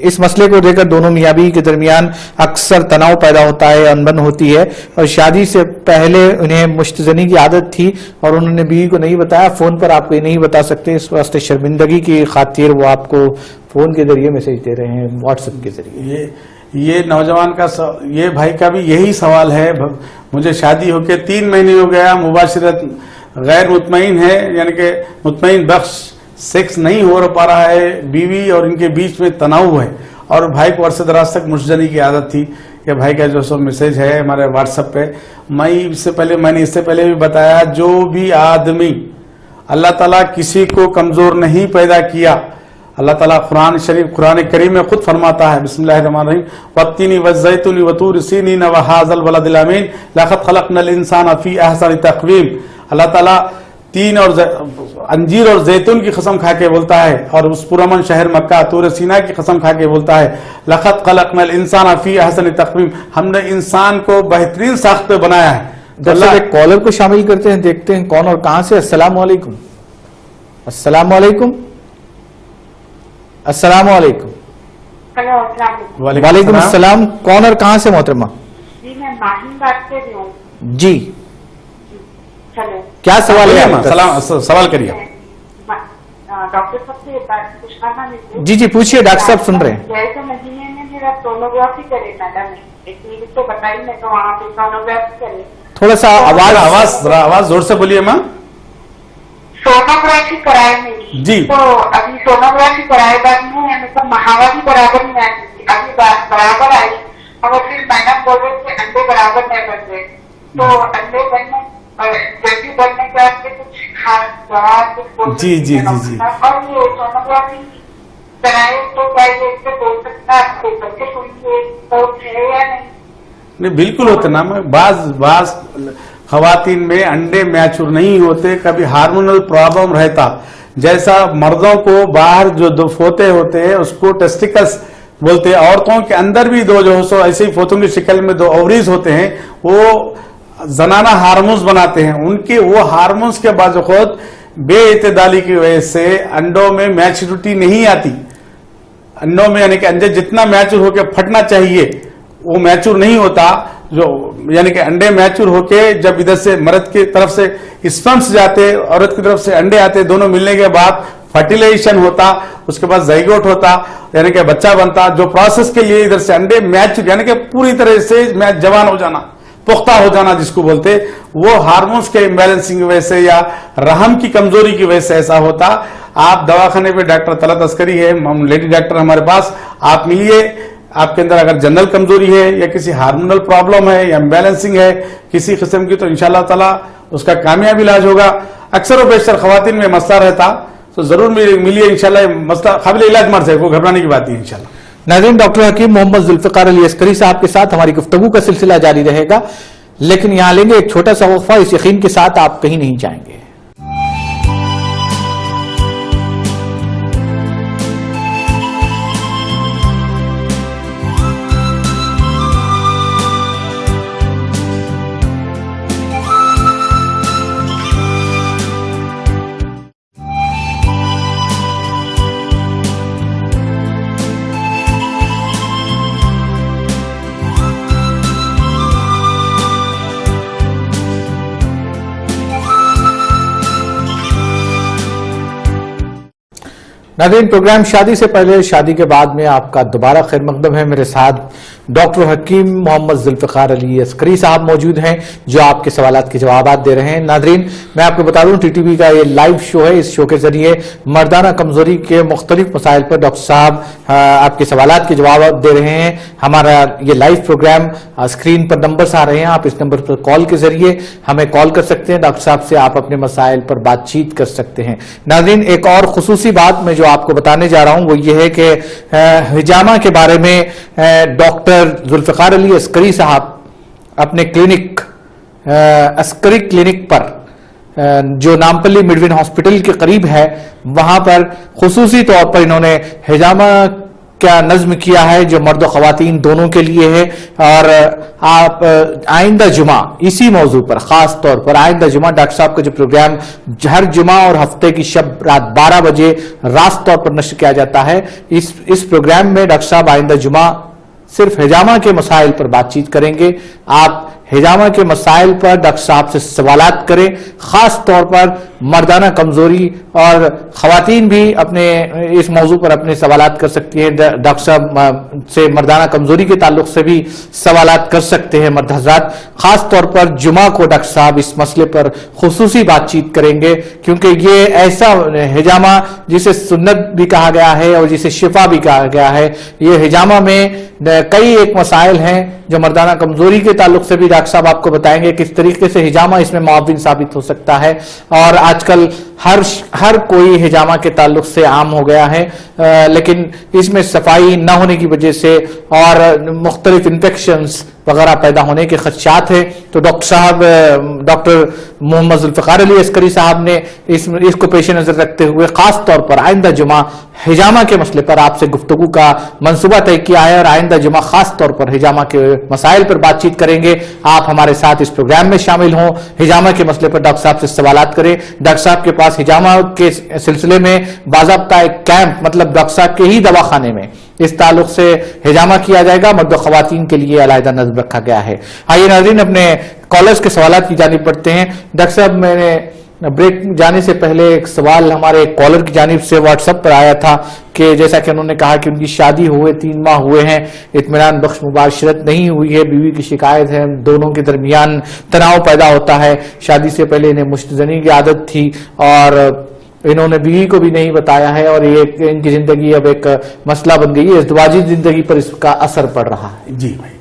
[SPEAKER 1] इस मसले को लेकर दोनों मियां बीवी के दरमियान अक्सर तनाव पैदा होता है, अनबन होती है, और शादी से पहले उन्हें मुश्तजनी की आदत थी और उन्होंने बीवी को नहीं बताया। फोन पर आपको ये नहीं बता सकते, इस वास्ते शर्मिंदगी की खातिर वो आपको फोन के जरिए मैसेज दे रहे हैं, व्हाट्सएप के जरिए।
[SPEAKER 3] ये नौजवान का ये भाई का भी यही सवाल है। मुझे शादी होके 3 महीने हो गया, मुबाशिरत गैर मुतमईन है, यानी कि मुतमईन बख्श सेक्स नहीं हो पा रहा है, बीवी और इनके बीच में तनाव है, और भाई को अरसे दराज तक मुश्तजनी की आदत थी। ये भाई का जो सो मैसेज है हमारे व्हाट्सएप पे, मैंने इससे पहले भी बताया, जो भी आदमी अल्लाह ताला किसी को कमजोर नहीं पैदा किया, अल्लाह ताला कुरान शरीफ कुरान करीम में खुद फरमाता है, बिस्मिल्लाहिर्रहमानिर्रहीम, वत्तीनी वज़्ज़ैतूनी वतूर सीनीन व हाज़ल बलदिल अमीन लक़द खलक़नल इंसाना फ़ी अहसनि तक़वीम। अल्लाह ताला तीन और अंजीर और जैतून की कसम खा के बोलता है, और उस पुरमन शहर मक्का तूर सीना की कसम खा के बोलता है, लक़द खलक़नल इंसाना फ़ी अहसनि तक़वीम, हमने इंसान को बेहतरीन साख्त पे बनाया है।
[SPEAKER 1] अल्लाह एक कॉलर को शामिल करते हैं, देखते हैं कौन और कहां से। अस्सलाम वालेकुम। अस्सलाम वालेकुम। अस्सलाम वालेकुम।
[SPEAKER 4] हेलो अस्सलाम वालेकुम।
[SPEAKER 1] वालेकुम अस्सलाम। कौन और कहाँ से मोहतरमा?
[SPEAKER 4] जी मैं माहिम बात कर रही हूँ।
[SPEAKER 1] जी,
[SPEAKER 4] चलो
[SPEAKER 1] क्या सवाल है आपका?
[SPEAKER 3] सवाल करिए।
[SPEAKER 4] डॉक्टर साहब से कुछ करना नहीं।
[SPEAKER 1] जी जी, पूछिए, डॉक्टर साहब सुन रहे हैं।
[SPEAKER 4] जैसे महीने में मेरा सोनोग्राफी करे मैडम, एक मिनट तो बताइए, मैं तो वहाँ पे सोनोग्राफी करे।
[SPEAKER 1] थोड़ा सा
[SPEAKER 3] आवाज जोर से बोलिए माँ।
[SPEAKER 4] सोनोग्राफी कराए मेरी
[SPEAKER 3] जी।
[SPEAKER 4] तो अभी सोनोग्राफी कराए बाद में मतलब महावारी बराबर नहीं आती थी, अभी बराबर आई, और फिर मैडम बोल रहे थे अंडे बराबर नहीं बन रहे, तो अंडे बनने जल्दी बनने के बाद कुछ खास दवा कुछ
[SPEAKER 3] जी, जी, जी, जी।
[SPEAKER 4] और ये सोनोग्राफी कराए तो क्या ये इससे बोल सकता है आपको बच्चे सुनिए तो है या नहीं?
[SPEAKER 3] नहीं, बिल्कुल होते ना। बाज खवातीन में अंडे मैच्योर नहीं होते, कभी हार्मोनल प्रॉब्लम रहता। जैसा मर्दों को बाहर जो दो फोते होते हैं उसको टेस्टिकल्स बोलते हैं, औरतों के अंदर भी दो जो सो ऐसे ही फोतों की शक्ल में दो ओवरीज होते हैं, वो जनाना हार्मोन्स बनाते हैं। उनके वो हार्मोन्स के बाद खुद बेइतदाली की वजह से अंडों में मैच्योरिटी नहीं आती। अंडों में यानी कि अंडे जितना मैच्योर होकर फटना चाहिए वो मैच्योर नहीं होता। जो यानी कि अंडे मैच्योर होके जब इधर से मर्द की तरफ से स्पर्म्स जाते, औरत की तरफ से अंडे आते, दोनों मिलने के बाद फर्टिलाइजेशन होता, उसके बाद जाइगोट होता यानी कि बच्चा बनता। जो प्रोसेस के लिए इधर से अंडे मैच्योर यानी कि पूरी तरह से जवान हो जाना, पुख्ता हो जाना जिसको बोलते, वो हार्मोन्स के इम्बैलेंसिंग की वजह से या रहम की कमजोरी की वजह से ऐसा होता। आप दवाखाने पे डॉक्टर तलत अस्करी है, लेडी डॉक्टर हमारे पास, आप मिलिए। आपके अंदर अगर जनरल कमजोरी है या किसी हार्मोनल प्रॉब्लम है या इम्बैलेंसिंग है किसी किस्म की, तो इंशाल्लाह ताला उसका कामयाब इलाज होगा। अक्सर और बेशतर खवातीन में मसला रहता, तो जरूर मिलिए, इंशाल्लाह मसला काबिल इलाज मर जाए, वो घबराने की बात नहीं इंशाल्लाह।
[SPEAKER 1] नाज़रीन, डॉक्टर हकीम मोहम्मद जुल्फ़िकार अली अस्करी साहब के साथ हमारी गुफ्तगू का सिलसिला जारी रहेगा, लेकिन यहां लेंगे एक छोटा सा वक्फा। इस यकीन के साथ आप कहीं नहीं जाएंगे। नाज़रीन, प्रोग्राम शादी से पहले शादी के बाद में आपका दोबारा खैर मकदम है। मेरे साथ डॉक्टर हकीम मोहम्मद जुल्फ़िकार अली अस्करी साहब मौजूद हैं जो आपके सवालात के जवाब दे रहे हैं। नाज़रीन, मैं आपको बता दूं, टीटीवी का ये लाइव शो है। इस शो के जरिए मर्दाना कमजोरी के मुख्तलिफ मसाइल पर डॉक्टर साहब आपके सवालात के जवाब दे रहे हैं। हमारा ये लाइव प्रोग्राम स्क्रीन पर नंबर्स आ रहे हैं, आप इस नंबर पर कॉल के जरिए हमें कॉल कर सकते हैं। डॉक्टर साहब से आप अपने मसाइल पर बातचीत कर सकते हैं। नाज़रीन, एक और खुसूसी बात मैं जो आपको बताने जा रहा हूं वो ये है कि हिजामा के बारे में डॉक्टर जुल्फ़िकार अली अस्करी साहब अपने क्लिनिक अस्करी क्लिनिक पर जो नामपल्ली मिडविन हॉस्पिटल के करीब है, वहां पर खुसूसी तौर पर इन्होंने हिजामा क्या नज्म किया है जो मर्द और खवातीन दोनों के लिए है। और आप आइंदा जुमा इसी मौजू पर, खास तौर पर आइंदा जुमा डॉक्टर साहब का जो प्रोग्राम हर जुमा और हफ्ते की शब रात 12 बजे रास्त तौर पर नश्र किया जाता है, इस प्रोग्राम में डॉक्टर साहब आइंदा जुमा सिर्फ हिजामा के मसाइल पर बातचीत करेंगे। आप हिजामा के मसाइल पर डॉक्टर साहब से सवालात करें, खास तौर पर मर्दाना कमजोरी, और खवातीन भी अपने इस मौजू पर अपने सवालात कर सकती हैं। डॉक्टर साहब से मर्दाना कमजोरी के ताल्लुक से भी सवालात कर सकते हैं मर्द हज़रात। खास तौर पर जुमा को डॉक्टर साहब इस मसले पर खुसूसी बातचीत करेंगे, क्योंकि ये ऐसा हिजामा जिसे सुन्नत भी कहा गया है और जिसे शिफा भी कहा गया है। ये हिजामा में कई एक मसाइल हैं जो मर्दाना कमजोरी के ताल्लुक से भी डॉक्टर साहब आपको बताएंगे किस तरीके से हिजामा इसमें मुआविन साबित हो सकता है। और आजकल हर कोई हिजामा के ताल्लुक से आम हो गया है, लेकिन इसमें सफाई न होने की वजह से और मुख्तलिफ इन्फेक्शंस वगैरह पैदा होने के खदशात है। तो डॉक्टर मोहम्मद जुल्फ़िकार अली अस्करी साहब ने इसको पेश नजर रखते हुए खास तौर पर आइंदा जुमा हिजामा के मसले पर आपसे गुफ्तगू का मंसूबा तय किया है, और आइंदा जुमा खास तौर पर हिजामा के मसाइल पर बातचीत करेंगे। आप हमारे साथ इस प्रोग्राम में शामिल हों, हिजामा के मसले पर डॉक्टर साहब से सवालात करें। डॉक्टर साहब के पास पास हिजामा के सिलसिले में बाज़ाब्ता एक कैंप, मतलब डॉक्टर साहब के ही दवाखाने में इस ताल्लुक से हिजामा किया जाएगा। मर्द और खवातीन के लिए अलहदा नज़म रखा गया है। आइए नाज़रीन, अपने कॉलर्स के सवालात की जानिब बढ़ते हैं। डॉक्टर साहब, मैंने ब्रेक जाने से पहले एक सवाल हमारे कॉलर की जानिब से व्हाट्सएप पर आया था कि जैसा कि उन्होंने कहा कि उनकी शादी हुए 3 माह हुए हैं, इत्मीनान बख्श मुबाशरत नहीं हुई है, बीवी की शिकायत है, दोनों के दरमियान तनाव पैदा होता है। शादी से पहले इन्हें मुश्तजनी की आदत थी और इन्होंने बीवी को भी नहीं बताया है और ये इनकी जिंदगी अब एक मसला बन गई है, इज़्दिवाजी जिंदगी पर इसका असर पड़ रहा है।
[SPEAKER 3] जी भाई,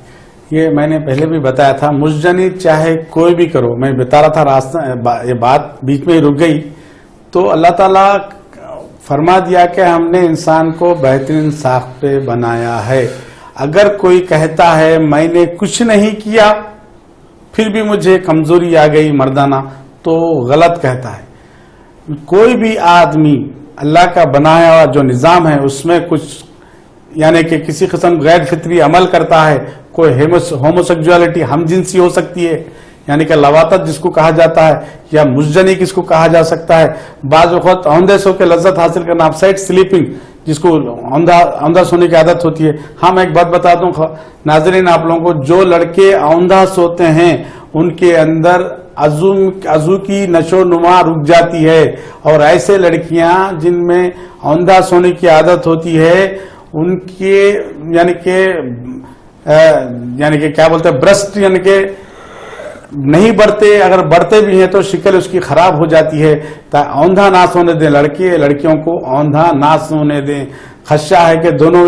[SPEAKER 3] ये मैंने पहले भी बताया था, मुजजनी चाहे कोई भी करो, मैं बता रहा था रास्ता, ये बात बीच में ही रुक गई। तो अल्लाह ताला फरमा दिया कि हमने इंसान को बेहतरीन साख पे बनाया है। अगर कोई कहता है मैंने कुछ नहीं किया फिर भी मुझे कमजोरी आ गई मर्दाना, तो गलत कहता है। कोई भी आदमी अल्लाह का बनाया हुआ जो निज़ाम है उसमें कुछ यानी कि किसी किस्म गैर फितरी अमल करता है, कोई होमोसेक्सुअलिटी हमजिनसी हो सकती है, यानी कि लवातत जिसको कहा जाता है, या मुजजनी किसको कहा जा सकता है, बाज़ वक़्त औंधे सो के लज्जत हासिल करना, अपसाइड स्लीपिंग जिसको औंधा सोने की आदत होती है। हाँ, मैं एक बात बताता हूँ नाज़रीन आप लोगों को, जो लड़के औंधा सोते हैं उनके अंदर अज़ू की नशो नुमा रुक जाती है, और ऐसे लड़कियां जिनमें औंधा सोने की आदत होती है उनके यानी कि क्या बोलते हैं, ब्रेस्ट यानी कि नहीं बढ़ते, अगर बढ़ते भी हैं तो शक्ल उसकी खराब हो जाती है। औंधा ना सोने दें, लड़कियों को औंधा ना सोने दें। खदशा है कि दोनों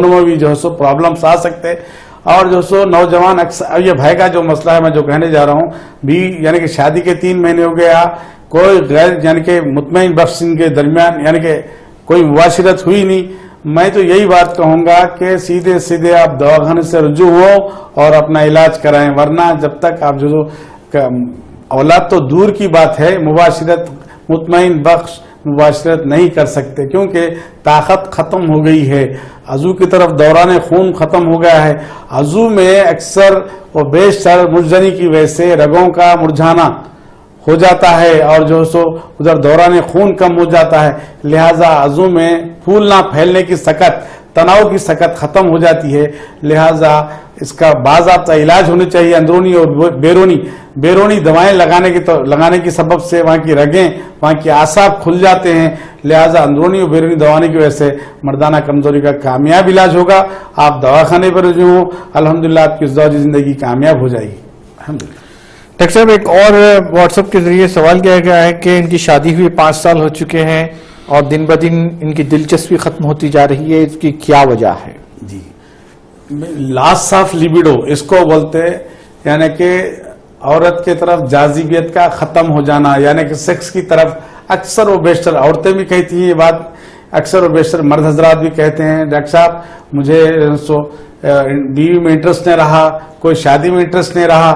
[SPEAKER 3] में भी जो है सो प्रॉब्लम्स आ सकते हैं। और जो सो नौजवान अक्सर, ये भाई का जो मसला है मैं जो कहने जा रहा हूँ भी, यानी कि शादी के 3 महीने हो गया, कोई गैर यानी कि मुतमईन बख्श के दरमियान यानी कि कोई मुबाशरत हुई नहीं। मैं तो यही बात कहूंगा कि सीधे सीधे आप दवाखाने से रुजू हो और अपना इलाज कराएं, वरना जब तक आप जो औलाद तो दूर की बात है, मुबाशरत मुतमईन बख्श मुबाशरत नहीं कर सकते, क्योंकि ताकत खत्म हो गई है, अज़ू की तरफ दौरान खून खत्म हो गया है। अज़ू में अक्सर और बेशतर मुजजनी की वजह से रगों का मुरझाना हो जाता है और जो सो उधर दौरान खून कम हो जाता है, लिहाजा अज़ू में फूल ना फैलने की सकत, तनाव की सकत खत्म हो जाती है। लिहाजा इसका बाज़ाब्ता इलाज होने चाहिए, अंदरूनी और बैरूनी दवाएं लगाने की सबब से वहाँ की रगें, वहाँ के आसाब खुल जाते हैं। लिहाजा अंदरूनी और बैरूनी दवाने की वजह से मर्दाना कमजोरी का कामयाब इलाज होगा। आप दवाखाने पर जो हो, अल्हम्दुलिल्लाह आपकी ज़ौजी जिंदगी कामयाब हो जाएगी। अल्हम्दुलिल्लाह।
[SPEAKER 1] डॉक्टर साहब, एक और व्हाट्सएप के जरिए सवाल किया गया है कि इनकी शादी हुई 5 साल हो चुके हैं और दिन ब दिन इनकी दिलचस्पी खत्म होती जा रही है, इसकी क्या वजह है?
[SPEAKER 3] जी, लॉस ऑफ लिबिडो इसको बोलते हैं, यानी कि औरत के तरफ जाजिबियत का खत्म हो जाना, यानी कि सेक्स की तरफ अक्सर और बेशतर औरतें भी कहती हैं ये बात, अक्सर और बेशतर मर्द हजरात भी कहते हैं, डॉक्टर साहब मुझे बीवी में इंटरेस्ट नहीं रहा, कोई शादी में इंटरेस्ट नहीं रहा।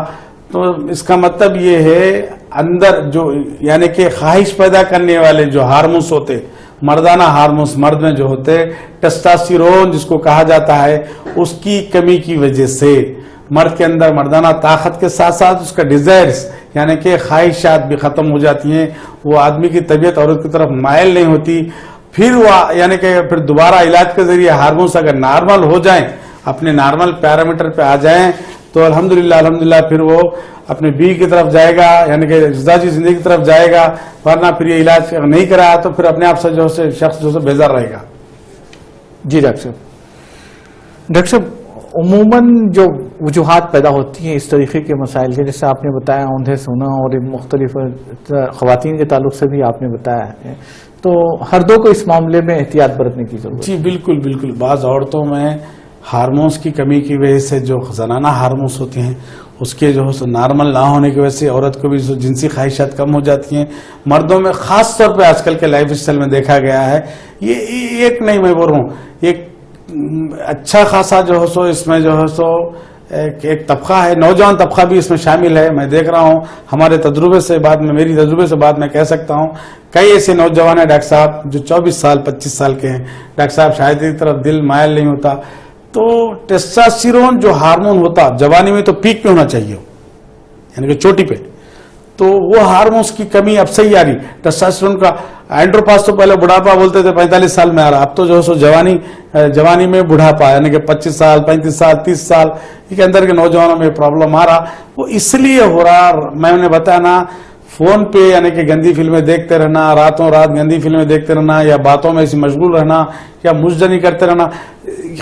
[SPEAKER 3] तो इसका मतलब ये है अंदर जो यानी कि ख्वाहिश पैदा करने वाले जो हार्मोन्स होते, मर्दाना हार्मोन्स मर्द में जो होते, टेस्टोस्टेरोन जिसको कहा जाता है, उसकी कमी की वजह से मर्द के अंदर मर्दाना ताकत के साथ साथ उसका डिजायर्स यानी कि ख्वाहिशात भी खत्म हो जाती हैं। वो आदमी की तबीयत औरत की तरफ मायल नहीं होती। फिर वह यानी कि फिर दोबारा इलाज के जरिए हार्मोन्स अगर नॉर्मल हो जाएं, अपने नॉर्मल पैरामीटर पे आ जाएं, तो अल्हम्दुलिल्लाह फिर वो अपने बीवी की तरफ जाएगा, यानी कि ज़िंदगी की तरफ जाएगा। वरना फिर ये इलाज नहीं कराया तो फिर अपने आप से जो है शख्स जो है बेजार रहेगा।
[SPEAKER 1] जी डॉक्टर साहब, उमूमन जो वजूहात पैदा होती हैं इस तरीके के मसाइल के, जैसे आपने बताया औंधे सोना और मुख्तलिफ ख़वातीन के ताल्लुक से भी आपने बताया है, तो हर दो को इस मामले में एहतियात बरतने की जरूरत है।
[SPEAKER 3] जी बिल्कुल। बाज़ औरतों में हार्मोन्स की कमी की वजह से जो ज़नाना हार्मोन्स होते हैं उसके जो है नॉर्मल ना होने की वजह से औरत को भी जिनसी ख्वाहिशात कम हो जाती हैं। मर्दों में खास तौर पे आजकल के लाइफ स्टाइल में देखा गया है, ये एक नहीं मैं बोल रहा हूँ, एक अच्छा खासा जो है सो इसमें जो है सो एक तबका है, नौजवान तबका भी इसमें शामिल है। मैं देख रहा हूँ हमारे तजुर्बे से मेरी तजुर्बे से बात मैं कह सकता हूँ, कई ऐसे नौजवान है डॉक्टर साहब जो 24 साल 25 साल के हैं, डॉक्टर साहब शायद की तरफ दिल मायल नहीं होता। तो टेस्टोस्टेरोन जो हार्मोन होता जवानी में तो पीक पे होना चाहिए, यानी कि चोटी पे, تو وہ ہارمونس کی کمی اب صحیح آ رہی. ٹیسٹوسٹیرون کا اینڈروپاس تو پہلے بڑھاپا بولتے تھے 45 سال میں آ رہا, اب تو جو ہے سو جوانی میں بڑھاپا, یعنی کہ 25 سال 35 سال 30 سال کے اندر کے نوجوانوں میں پرابلم آ رہا. وہ اس لیے ہو رہا, میں نے بتایا نا, فون پہ یعنی کہ گندی فلمیں دیکھتے رہنا, راتوں رات گندی فلمیں دیکھتے رہنا, یا باتوں میں ایسی مشغول رہنا, یا مجدنی کرتے رہنا,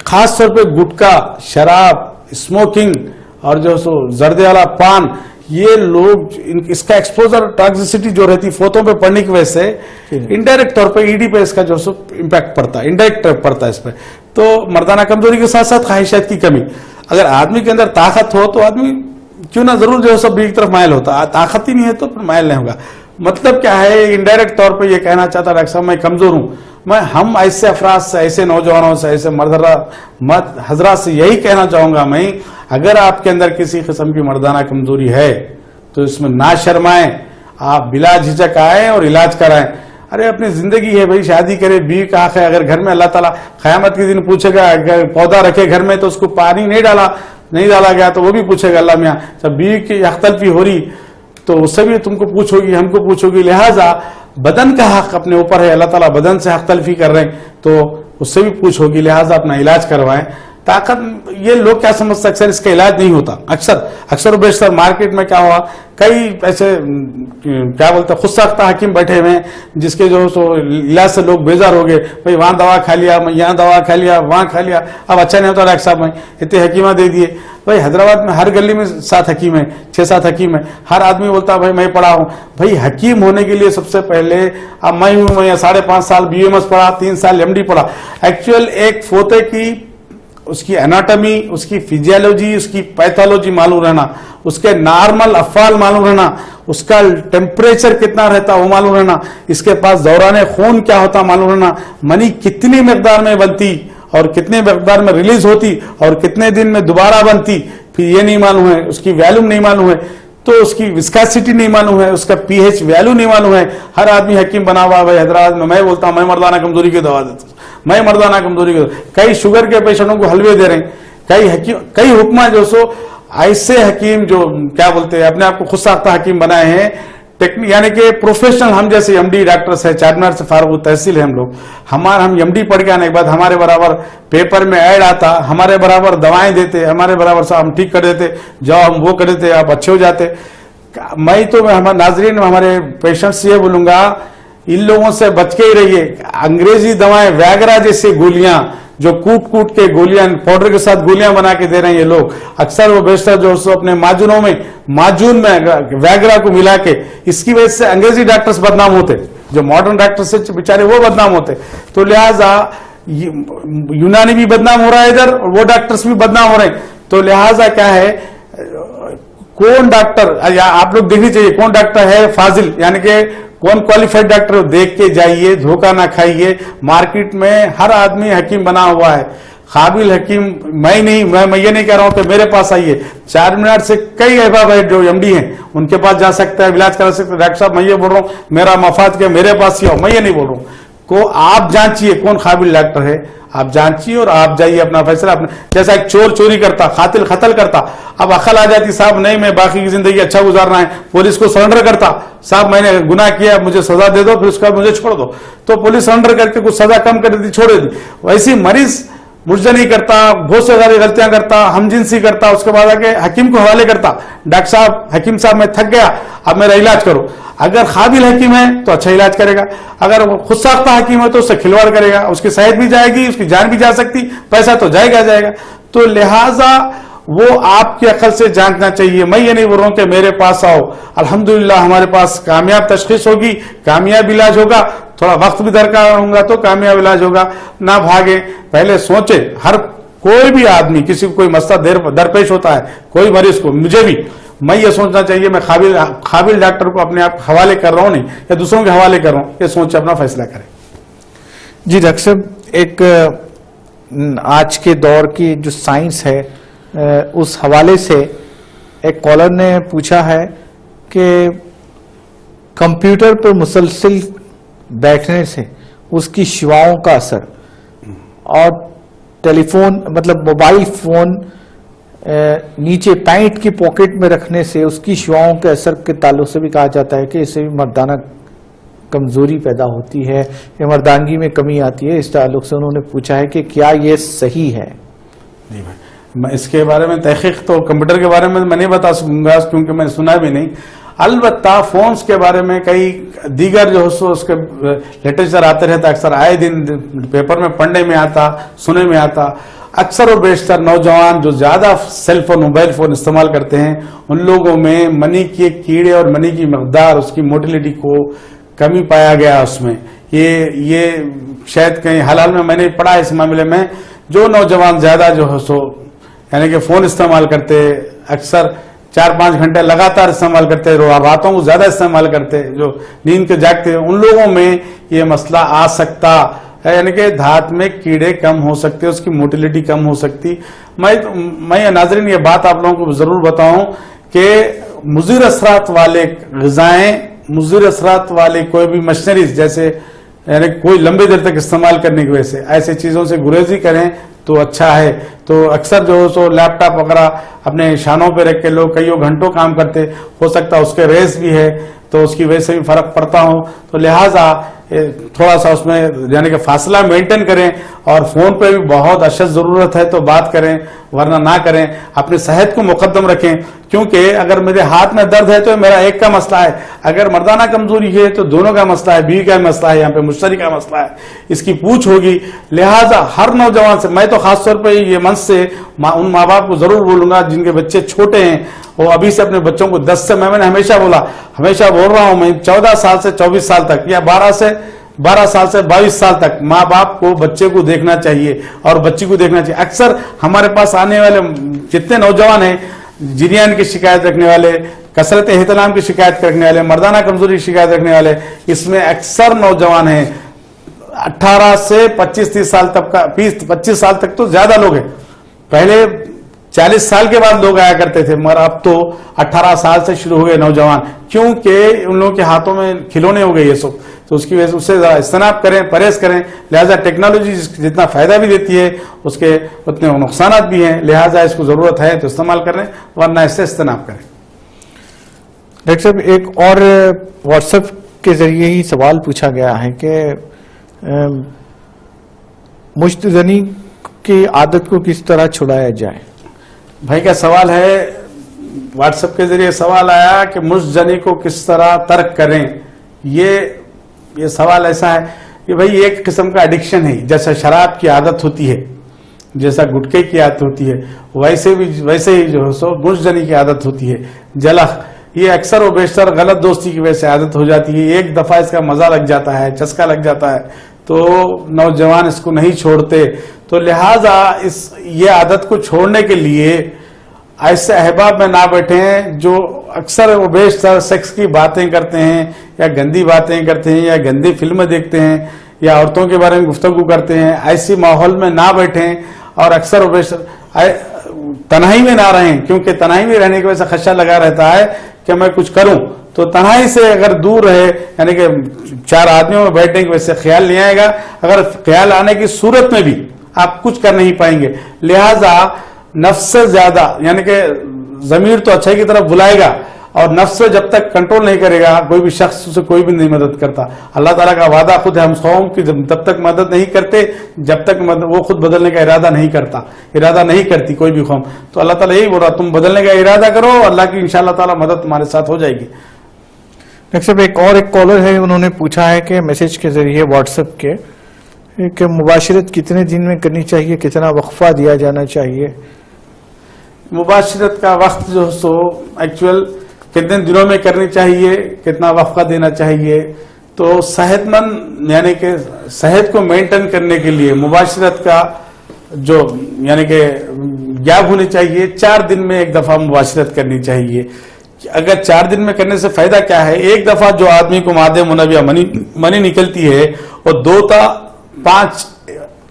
[SPEAKER 3] خاص طور پہ گٹکا, شراب, اسموکنگ اور جو سو زردے والا پان, یہ لوگ اس کا ایکسپوزر ٹاکسیسٹی جو رہتی فوتوں پہ پڑنے کی وجہ سے انڈائریکٹ طور پہ ED پہ اس کا جو سو امپیکٹ پڑتا ہے, انڈائریکٹ پڑتا ہے اس پہ. تو مردانہ کمزوری کے ساتھ ساتھ خواہشات کی کمی. اگر آدمی کے اندر طاقت ہو تو آدمی کیوں نہ ضرور جو ہے سب کی طرف مائل ہوتا, طاقت ہی نہیں ہے تو پھر مائل نہیں ہوگا. مطلب کیا ہے, انڈائریکٹ طور پہ یہ کہنا چاہتا ڈاکٹر صاحب میں کمزور ہوں. ہم ایسے افراد سے, ایسے نوجوانوں سے, ایسے حضرات سے یہی کہنا چاہوں گا میں, اگر آپ کے اندر کسی قسم کی مردانہ کمزوری ہے تو اس میں نہ شرمائیں, آپ بلا جھجک آئیں اور علاج کرائیں. ارے اپنی زندگی ہے بھائی, شادی کرے, بیوی کا حق ہے. اگر گھر میں اللہ تعالیٰ قیامت کے دن پوچھے گا, اگر پودا رکھے گھر میں تو اس کو پانی نہیں ڈالا گیا تو وہ بھی پوچھے گا اللہ میاں. جب بیوی کی اختلفی ہو رہی تو اس سے بھی تم کو پوچھو گی, ہم کو پوچھو گی. لہٰذا بدن کا حق اپنے اوپر ہے, اللہ تعالیٰ بدن سے حق تلفی کر رہے ہیں تو اس سے بھی پوچھو گی. لہٰذا اپنا علاج کروائیں. طاقت, یہ لوگ کیا سمجھتے ہیں اکثر اس کا علاج نہیں ہوتا. اکثر و بیشتر مارکیٹ میں کیا ہوا, کئی ایسے کیا بولتے ہیں خود ساختہ حکیم بیٹھے ہوئے ہیں جس کے جو سو علاج سے لوگ بیزار ہو گئے. بھائی وہاں دوا کھا لیا, میں یہاں دوا کھا لیا, وہاں کھا لیا, اب اچھا نہیں ہوتا ڈاکٹر صاحب, میں اتنے حکیمہ دے دیے. بھائی حیدرآباد میں ہر گلی میں 7 حکیم ہیں, 6-7 حکیم ہیں. ہر آدمی بولتا ہے بھائی میں پڑھا ہوں. بھائی حکیم ہونے کے لیے سب سے پہلے, اب میں ہوں, میں 5.5 سال BMS پڑھا, 3 سال MD پڑھا. ایکچوئل ایک فوتے کی اس کی اناٹمی, اس کی فزیالوجی, اس کی پیتھولوجی معلوم رہنا, اس کے نارمل افعال معلوم رہنا, اس کا ٹیمپریچر کتنا رہتا وہ معلوم رہنا, اس کے پاس دوران خون کیا ہوتا معلوم رہنا, منی کتنی مقدار میں بنتی اور کتنے مقدار میں ریلیز ہوتی اور کتنے دن میں دوبارہ بنتی, پھر یہ نہیں معلوم ہے, اس کی ویلیوم نہیں معلوم ہے, تو اس کی وسکاسٹی نہیں معلوم ہے, اس کا pH ویلیو نہیں معلوم ہے. ہر آدمی حکیم بنا ہوا ہے. حیدرآباد میں بولتا ہوں میں مردانہ کمزوری کی دوا دیتا ہوں, میں مردانہ کمزوری کی. کئی شوگر کے پیشنٹوں کو حلوے دے رہے ہیں. کئی حکمہ جو سو ایسے حکیم جو کیا بولتے ہیں اپنے آپ کو خود ساختہ حکیم بنائے ہیں, یعنی کہ پروفیشنل. ہم جیسے MD ڈاکٹرس ہے, چار مینار سے فارغ تحصیل ہے ہم لوگ. ہم MD پڑھ کے آنے کے بعد ہمارے برابر پیپر میں ایڈ آتا, ہمارے برابر دوائیں دیتے, ہمارے برابر سے ہم ٹھیک کر دیتے, جاؤ ہم وہ کر دیتے, آپ اچھے ہو جاتے. میں تو ہمارے ناظرین, ہمارے پیشنٹس یہ بولوں گا, ان لوگوں سے بچ کے ہی رہیے. انگریزی دوائیں, ویاگرا جیسی گولیاں جو کوٹ کے گولیاں پاؤڈر کے ساتھ گولیاں بنا کے دے رہے ہیں یہ لوگ, اکثر وہ بیشتر جو اپنے معجون میں ویاگرا کو ملا کے, اس کی وجہ سے انگریزی ڈاکٹرز بدنام ہوتے, جو ماڈرن ڈاکٹرز سے بیچارے وہ بدنام ہوتے. تو لہٰذا یونانی بھی بدنام ہو رہا ہے ادھر, اور وہ ڈاکٹرز بھی بدنام ہو رہے ہیں. تو لہٰذا کیا ہے, کون ڈاکٹر, آپ لوگ دیکھنی چاہیے کون ڈاکٹر ہے فاضل, یعنی کہ کون کوالیفائڈ ڈاکٹر, دیکھ کے جائیے, دھوکہ نہ کھائیے. مارکیٹ میں ہر آدمی حکیم بنا ہوا ہے, قابل حکیم میں یہ نہیں کہہ رہا ہوں کہ میرے پاس آئیے. 4 مینار سے کئی احباب ہے جو MD ہیں, ان کے پاس جا سکتا ہے, علاج کرا سکتا ہے. ڈاکٹر صاحب میں یہ بول رہا ہوں میرا مفاد کیا, میرے پاس ہی آؤ, میں یہ نہیں بول رہا ہوں. کو آپ جانچیے کون قابل ڈاکٹر ہے, آپ جانچیے اور آپ جائیے اپنا فیصلہ. جیسا ایک چور چوری کرتا, قاتل قتل کرتا, اب عقل آ جاتی صاحب نہیں میں باقی کی زندگی اچھا گزارنا ہے, پولیس کو سرنڈر کرتا, صاحب میں نے گناہ کیا مجھے سزا دے دو, پھر اس کا مجھے چھوڑ دو. تو پولیس سرنڈر کر کے کچھ سزا کم کر دیتی, چھوڑ دیتی. ویسی مریض مجدنی کرتا, بہت سے ساری غلطیاں کرتا, ہم جنسی کرتا, اس کے بعد آ کے حکیم کو حوالے کرتا, ڈاکٹر صاحب حکیم صاحب میں تھک گیا, اب میرا علاج کرو. اگر قابل حکیم ہے تو اچھا علاج کرے گا, اگر خود ساختہ حکیم ہے تو اس سے کھلواڑ کرے گا, اس کی صحت بھی جائے گی, اس کی جان بھی جا سکتی, پیسہ تو جائے گا. تو لہٰذا وہ آپ کی عقل سے جانچنا چاہیے. میں یہ نہیں بول رہا ہوں کہ میرے پاس آؤ, الحمدللہ ہمارے پاس کامیاب تشخیص ہوگی, کامیاب علاج ہوگا, تھوڑا وقت بھی درکار ہوگا تو کامیاب علاج ہوگا. نہ بھاگے, پہلے سوچے. ہر کوئی بھی آدمی کسی کو کوئی مسئلہ درپیش ہوتا ہے, کوئی مریض کو, مجھے بھی, میں یہ سوچنا چاہیے میں قابل ڈاکٹر کو اپنے آپ حوالے کر رہا ہوں نہیں یا دوسروں کے حوالے کر رہا ہوں, یہ سوچ اپنا فیصلہ کریں.
[SPEAKER 1] جی ڈاکٹر صاحب, ایک آج کے دور کی جو سائنس ہے اس حوالے سے ایک کالر نے پوچھا ہے کہ کمپیوٹر پر مسلسل بیٹھنے سے اس کی شعاؤں کا اثر اور ٹیلی فون مطلب موبائل فون نیچے پینٹ کی پاکٹ میں رکھنے سے اس کی شعاؤں کے اثر کے تعلق سے بھی کہا جاتا ہے کہ اس سے بھی مردانہ کمزوری پیدا ہوتی ہے یا مردانگی میں کمی آتی ہے. اس تعلق سے انہوں نے پوچھا ہے کہ کیا یہ صحیح ہے؟
[SPEAKER 3] جی بھائی، میں اس کے بارے میں تحقیق تو کمپیوٹر کے بارے میں نہیں بتا سکوں گا کیونکہ میں نے سنا بھی نہیں. البتہ فونز کے بارے میں کئی دیگر جو ہے اس کے لٹریچر آتے رہتا، اکثر آئے دن پیپر میں پڑھنے میں آتا، سننے میں آتا. اکثر و بیشتر نوجوان جو زیادہ سیل فون موبائل فون استعمال کرتے ہیں ان لوگوں میں منی کے کیڑے اور منی کی مقدار، اس کی موٹیلٹی کو کمی پایا گیا. اس میں یہ شاید کہیں حلال میں نے پڑھا اس معاملے میں. جو نوجوان زیادہ جو ہے سو یعنی کہ فون استعمال کرتے، اکثر 4-5 گھنٹے لگاتار استعمال کرتے، راتوں کو زیادہ استعمال کرتے، جو نیند کے جاگتے، ان لوگوں میں یہ مسئلہ آ سکتا ہے. یعنی کہ دھات میں کیڑے کم ہو سکتے، اس کی موٹیلٹی کم ہو سکتی. میں ناظرین یہ بات آپ لوگوں کو ضرور بتاؤں کہ مضر اثرات والے غذائیں، مضر اثرات والے کوئی بھی مشنریز جیسے یعنی کوئی لمبے دیر تک استعمال کرنے کی وجہ سے ایسے چیزوں سے گریزی کریں تو اچھا ہے. تو اکثر جو سو لیپ ٹاپ وغیرہ اپنے شانوں پہ رکھ کے لوگ کئیوں گھنٹوں کام کرتے، ہو سکتا اس کے ریس بھی ہے تو اس کی وجہ سے بھی فرق پڑتا ہو. تو لہٰذا تھوڑا سا اس میں یعنی کہ فاصلہ مینٹین کریں اور فون پہ بھی بہت اشد ضرورت ہے تو بات کریں ورنہ نہ کریں. اپنی صحت کو مقدم رکھیں کیونکہ اگر میرے ہاتھ میں درد ہے تو میرا ایک کا مسئلہ ہے، اگر مردانہ کمزوری ہے تو دونوں کا مسئلہ ہے، بیوی کا مسئلہ ہے، یہاں پہ مشترکہ مسئلہ ہے، اس کی پوچھ ہوگی. لہٰذا ہر نوجوان سے میں تو خاص طور پہ یہ منچ سے ان ماں باپ کو ضرور بولوں گا جن کے بچے چھوٹے ہیں وہ ابھی سے اپنے بچوں کو 10 سے میں نے ہمیشہ بول رہا ہوں میں 14 سال سے 24 سال تک یا 12 سال سے 22 سال تک ماں باپ کو بچے کو دیکھنا چاہیے اور بچی کو دیکھنا چاہیے. اکثر ہمارے پاس آنے والے جتنے نوجوان ہیں جریان کی شکایت رکھنے والے، کثرت احتلام کی شکایت رکھنے والے، مردانہ کمزوری کی شکایت رکھنے والے، اس میں اکثر نوجوان ہیں 18 سے 25-30 سال تک کا 25 سال تک تو زیادہ لوگ ہیں. پہلے 40 سال کے بعد لوگ آیا کرتے تھے مگر اب تو 18 سال سے شروع ہو گئے نوجوان کیونکہ ان لوگوں کے ہاتھوں میں کھلونے ہو گئے یہ سب. تو اس کی وجہ سے اس سے ذرا اجتناب کریں، پرہیز کریں. لہٰذا ٹیکنالوجی جتنا فائدہ بھی دیتی ہے اس کے اتنے نقصانات بھی ہیں، لہٰذا اس کو ضرورت ہے تو استعمال کریں ورنہ اس سے اجتناب کریں.
[SPEAKER 1] ڈاکٹر صاحب ایک اور واٹس ایپ کے ذریعے ہی سوال پوچھا گیا ہے کہ مشت زنی کی عادت کو کس طرح چھڑایا جائے؟
[SPEAKER 3] بھائی کا سوال ہے، واٹس ایپ کے ذریعے سوال آیا کہ مشت زنی کو کس طرح ترک کریں. یہ سوال ایسا ہے کہ بھائی ایک قسم کا ایڈکشن ہے، جیسا شراب کی عادت ہوتی ہے، جیسا گٹکے کی عادت ہوتی ہے، ویسے ہی جو ہے سو مشت زنی کی عادت ہوتی ہے. جلخ یہ اکثر و بیشتر غلط دوستی کی وجہ سے عادت ہو جاتی ہے. ایک دفعہ اس کا مزہ لگ جاتا ہے، چسکا لگ جاتا ہے تو نوجوان اس کو نہیں چھوڑتے. تو لہٰذا یہ عادت کو چھوڑنے کے لیے ایسے احباب میں نہ بیٹھیں جو اکثر و بیشتر سیکس کی باتیں کرتے ہیں یا گندی باتیں کرتے ہیں یا گندی فلمیں دیکھتے ہیں یا عورتوں کے بارے میں گفتگو کرتے ہیں. ایسی ماحول میں نہ بیٹھیں اور اکثر و بیشتر تنہائی میں نہ رہیں کیونکہ تنہائی میں رہنے کی وجہ سے خدشہ لگا رہتا ہے کہ میں کچھ کروں. تو تنہائی سے اگر دور رہے یعنی کہ 4 آدمیوں میں بیٹھنے کی وجہ سے خیال نہیں آئے گا، اگر خیال آنے کی صورت میں بھی آپ کچھ کر نہیں پائیں گے. لہذا نفس سے زیادہ یعنی کہ ضمیر تو اچھائی کی طرف بلائے گا اور نفس سے جب تک کنٹرول نہیں کرے گا کوئی بھی شخص اسے کوئی بھی نہیں مدد کرتا. اللہ تعالیٰ کا وعدہ خود ہے ہم قوم کی تب تک مدد نہیں کرتے جب تک وہ خود بدلنے کا ارادہ نہیں کرتی کوئی بھی قوم. تو اللہ تعالیٰ یہی بول رہا تم بدلنے کا ارادہ کرو، اللہ کی انشاءاللہ تعالیٰ مدد تمہارے ساتھ ہو جائے گی.
[SPEAKER 1] ڈاکٹر صاحب ایک کالر ہے، انہوں نے پوچھا ہے کہ میسج کے ذریعے واٹس ایپ کے کہ مباشرت کتنے دن میں کرنی چاہیے، کتنا وقفہ دیا جانا چاہیے؟
[SPEAKER 3] مباشرت کا وقت جو سو ایکچوئل کتنے دنوں میں کرنی چاہیے، کتنا وقفہ دینا چاہیے. تو صحت مند یعنی کہ صحت کو مینٹین کرنے کے لیے مباشرت کا جو یعنی کہ گیپ ہونی چاہیے. 4 دن میں ایک دفعہ مباشرت کرنی چاہیے. اگر 4 دن میں کرنے سے فائدہ کیا ہے؟ ایک دفعہ جو آدمی کو مادہ منویہ منی نکلتی ہے اور 2 تا 5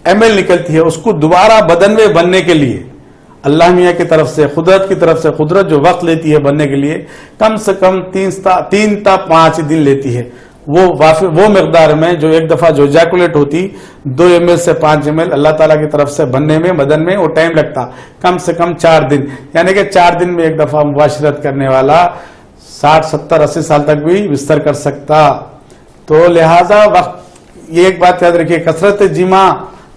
[SPEAKER 3] ml نکلتی ہے، اس کو دوبارہ بدن میں بننے کے لیے اللہ میاں کی طرف سے قدرت جو وقت لیتی ہے بننے کے لیے کم سے کم 3 تا 5 دن لیتی ہے. وہ مقدار میں جو ایک دفعہ جو ایجیکولیٹ ہوتی 2 ml سے 5 ml اللہ تعالیٰ کی طرف سے بننے میں بدن میں وہ ٹائم لگتا کم سے کم 4 دن، یعنی کہ 4 دن میں ایک دفعہ مباشرت کرنے والا 60 70 80 سال تک بھی بستر کر سکتا. تو لہذا وقت یہ ایک بات یاد رکھیے، کثرت جماع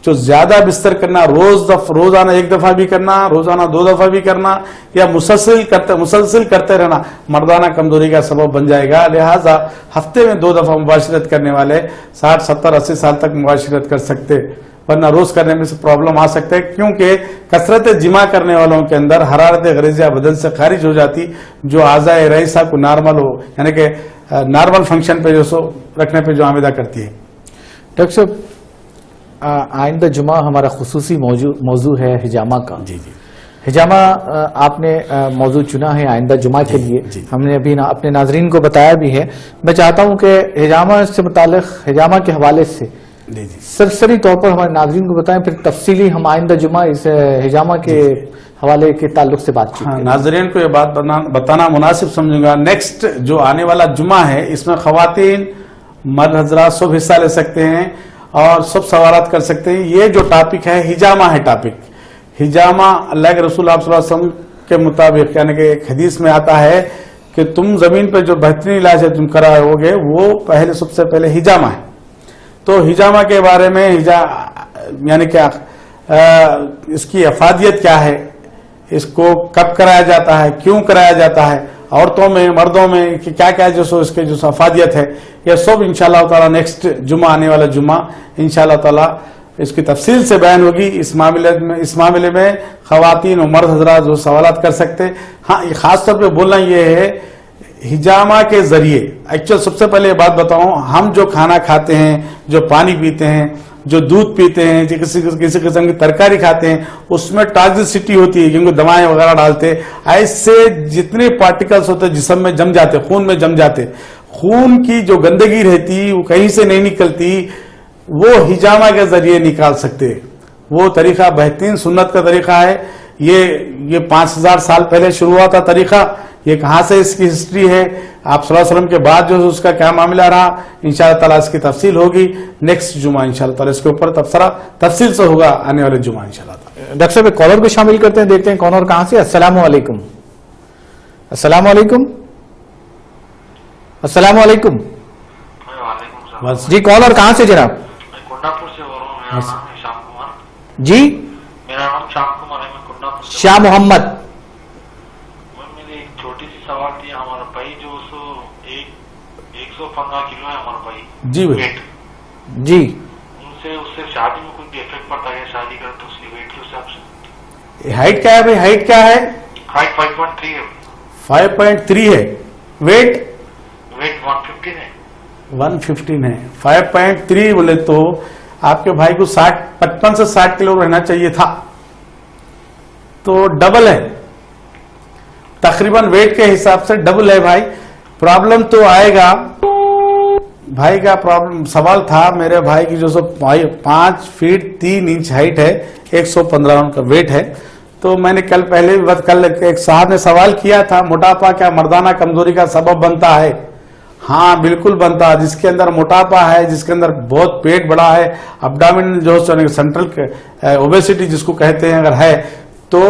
[SPEAKER 3] جو زیادہ بستر کرنا، روزانہ 1 دفعہ بھی کرنا، روزانہ 2 دفعہ بھی کرنا، یا مسلسل کرتے رہنا مردانہ کمزوری کا سبب بن جائے گا. لہذا ہفتے میں 2 دفعہ مباشرت کرنے والے 60 70 80 سال تک مباشرت کر سکتے، ورنہ روز کرنے میں سے پرابلم آ سکتے، کیونکہ کثرت جماع کرنے والوں کے اندر حرارت غریزیہ بدن سے خارج ہو جاتی، جو اعضاء رئیسہ کو نارمل ہو، یعنی کہ نارمل فنکشن پہ جو سو رکھنے پہ جو آمدہ کرتی ہے.
[SPEAKER 1] ڈاکٹر صاحب آئندہ جمعہ ہمارا خصوصی موضوع ہے حجامہ کا.
[SPEAKER 3] جی جی
[SPEAKER 1] حجامہ آپ نے موضوع چنا ہے آئندہ جمعہ کے لیے.
[SPEAKER 3] جی.
[SPEAKER 1] ہم نے ابھی اپنے ناظرین کو بتایا بھی ہے. میں چاہتا ہوں کہ حجامہ سے متعلق حجامہ کے حوالے سے
[SPEAKER 3] جی جی
[SPEAKER 1] سرسری طور پر ہمارے ناظرین کو بتائیں، پھر تفصیلی ہم آئندہ جمعہ اس حجامہ کے حوالے کے تعلق سے بات چیت کریں.
[SPEAKER 3] ناظرین کو یہ بات بتانا مناسب سمجھوں گا، نیکسٹ جو آنے والا جمعہ ہے اس میں خواتین مرد حضرات سب حصہ لے سکتے ہیں اور سب سوالات کر سکتے ہیں. یہ جو ٹاپک ہے حجامہ ہے. ٹاپک حجامہ اللہ کے رسول آپ صلی اللہ علیہ وسلم کے مطابق، یعنی کہ ایک حدیث میں آتا ہے کہ تم زمین پہ جو بہترین علاج ہے تم کرائے گے وہ سب سے پہلے حجامہ ہے. تو حجامہ کے بارے میں یعنی کیا اس کی افادیت کیا ہے، اس کو کب کرایا جاتا ہے، کیوں کرایا جاتا ہے، عورتوں میں مردوں میں کیا کیا جو سو اس کے جو افادیت ہے، یہ سب انشاءاللہ تعالی نیکسٹ جمعہ آنے والا جمعہ انشاءاللہ تعالی اس کی تفصیل سے بیان ہوگی. اس معاملے میں خواتین و مرد حضرات جو سوالات کر سکتے. ہاں خاص طور پہ بولنا یہ ہے حجامہ کے ذریعے ایکچوئل سب سے پہلے یہ بات بتاؤں، ہم جو کھانا کھاتے ہیں، جو پانی پیتے ہیں، جو دودھ پیتے ہیں، کسی قسم کی ترکاری کھاتے ہیں، اس میں ٹاکسیسٹی ہوتی ہے کیونکہ دوائیں وغیرہ ڈالتے. ایسے جتنے پارٹیکلز ہوتے جسم میں جم جاتے، خون میں جم جاتے، خون کی جو گندگی رہتی وہ کہیں سے نہیں نکلتی، وہ حجامہ کے ذریعے نکال سکتے. وہ طریقہ بہترین سنت کا طریقہ ہے. یہ 5000 سال پہلے شروع ہوا تھا طریقہ. یہ کہاں سے اس کی ہسٹری ہے، آپ صلی اللہ علیہ وسلم کے بعد جو اس کا کیا معاملہ رہا، انشاءاللہ تعالیٰ اس کی تفصیل ہوگی نیکسٹ جمعہ انشاءاللہ تعالیٰ. اس کے اوپر تبصرہ تفصیل سے ہوگا آنے والے جمعہ انشاءاللہ تعالیٰ.
[SPEAKER 1] ڈاکٹر صاحب کالر کو شامل کرتے ہیں، دیکھتے ہیں کون اور کہاں سے. السلام علیکم. السلام علیکم. السلام علیکم.
[SPEAKER 3] بس
[SPEAKER 1] جی کالر کہاں سے جناب؟
[SPEAKER 5] میں کنڈاپور سے ہو رہا ہوں. میرا نام ہے شام کمار.
[SPEAKER 1] جی
[SPEAKER 5] میرا نام شام کمار ہے. میں کنڈاپور سے.
[SPEAKER 1] شاہ محمد.
[SPEAKER 5] میری ایک چھوٹی سی سوال تھی. ہمارا بھائی جو 115 کلو ہے ہمارا بھائی.
[SPEAKER 3] جی بھائی.
[SPEAKER 5] ویٹ
[SPEAKER 1] جی
[SPEAKER 5] اس سے شادی میں کوئی بھی افیکٹ پڑتا ہے؟ شادی کرے تو اس کی ویٹ کے حساب سے.
[SPEAKER 3] ہائٹ کیا ہے بھائی؟ ہائٹ کیا ہے؟
[SPEAKER 5] ہائٹ 5.3 ہے.
[SPEAKER 3] 5.3 ہے. ویٹ
[SPEAKER 5] 115 ہے.
[SPEAKER 3] 115 ہے. 5.3 بولے تو آپ کے بھائی کو 55 سے 60 کلو رہنا چاہیے تھا، تو ڈبل ہے تقریباً. ویٹ کے حساب سے ڈبل ہے بھائی. پرابلم تو آئے گا. بھائی کا پرابلم سوال تھا میرے بھائی کی جو 5 فیٹ 3 انچ ہائٹ ہے، 115 ان کا ویٹ ہے. تو میں نے کل ایک صاحب نے سوال کیا تھا موٹاپا کیا مردانہ کمزوری کا سبب بنتا ہے؟ ہاں بالکل بنتا ہے. جس کے اندر موٹاپا ہے، جس کے اندر بہت پیٹ بڑا ہے، ابڈامن جو سینٹرل اوبیسٹی جس کو کہتے ہیں اگر ہے، تو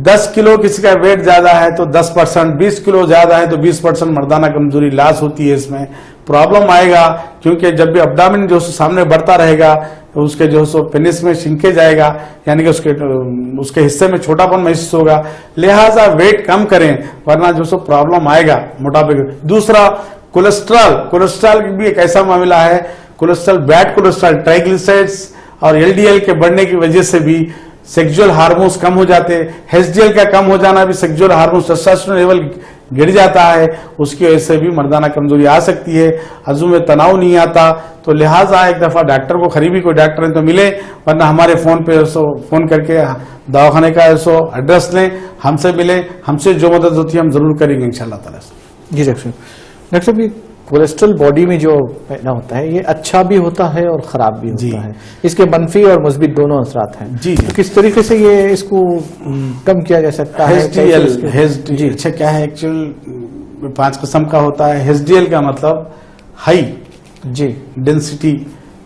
[SPEAKER 3] 10 کلو کسی کا ویٹ زیادہ ہے تو 10%، 20 کلو زیادہ ہے تو 20% مردانہ کمزوری لاس ہوتی ہے. اس میں پرابلم آئے گا کیونکہ جب بھی ابڈامن جو سامنے بڑھتا رہے گا اس کے جو پینس میں شنکے جائے گا، یعنی کہ اس کے حصے میں چھوٹا پن محسوس ہوگا. لہٰذا ویٹ کم کریں ورنہ جو پرابلم آئے گا موٹاپے کا. دوسرا کولیسٹرول بھی ایک ایسا معاملہ ہے. کولیسٹرول بیڈ کولیسٹرول ٹرائیگلیسرائڈز اور LDL کے بڑھنے کی وجہ سے بھی سیکسول ہارمونز کم ہو جاتے. HDL کا کم ہو جانا بھی سیکسول ہارمونز ٹیسٹوسٹیرون لیول گر جاتا ہے، اس کی وجہ سے بھی مردانہ کمزوری آ سکتی ہے. عضو میں تناؤ نہیں آتا. تو لہٰذا ایک دفعہ ڈاکٹر کو قریبی کوئی ڈاکٹر ہیں تو ملے، ورنہ ہمارے فون پہ فون کر کے دواخانے کا ایڈریس لیں، ہم سے ملیں. ہم سے جو مدد ہوتی ہے ہم ضرور کریں گے انشاءاللہ تعالیٰ.
[SPEAKER 1] جی ڈاکٹر صاحب یہ کولیسٹرول باڈی میں جو پیدا ہوتا ہے یہ اچھا بھی ہوتا ہے اور خراب بھی ہوتا ہے. اس کے منفی اور مثبت دونوں اثرات ہیں.
[SPEAKER 3] جی
[SPEAKER 1] تو کس طریقے سے یہ اس کو کم کیا جا سکتا ہے؟
[SPEAKER 3] HDL اچھا کیا ہے؟ ایکچوئل 5 قسم کا ہوتا ہے. HDL کا مطلب हाई
[SPEAKER 1] जी
[SPEAKER 3] डेंसिटी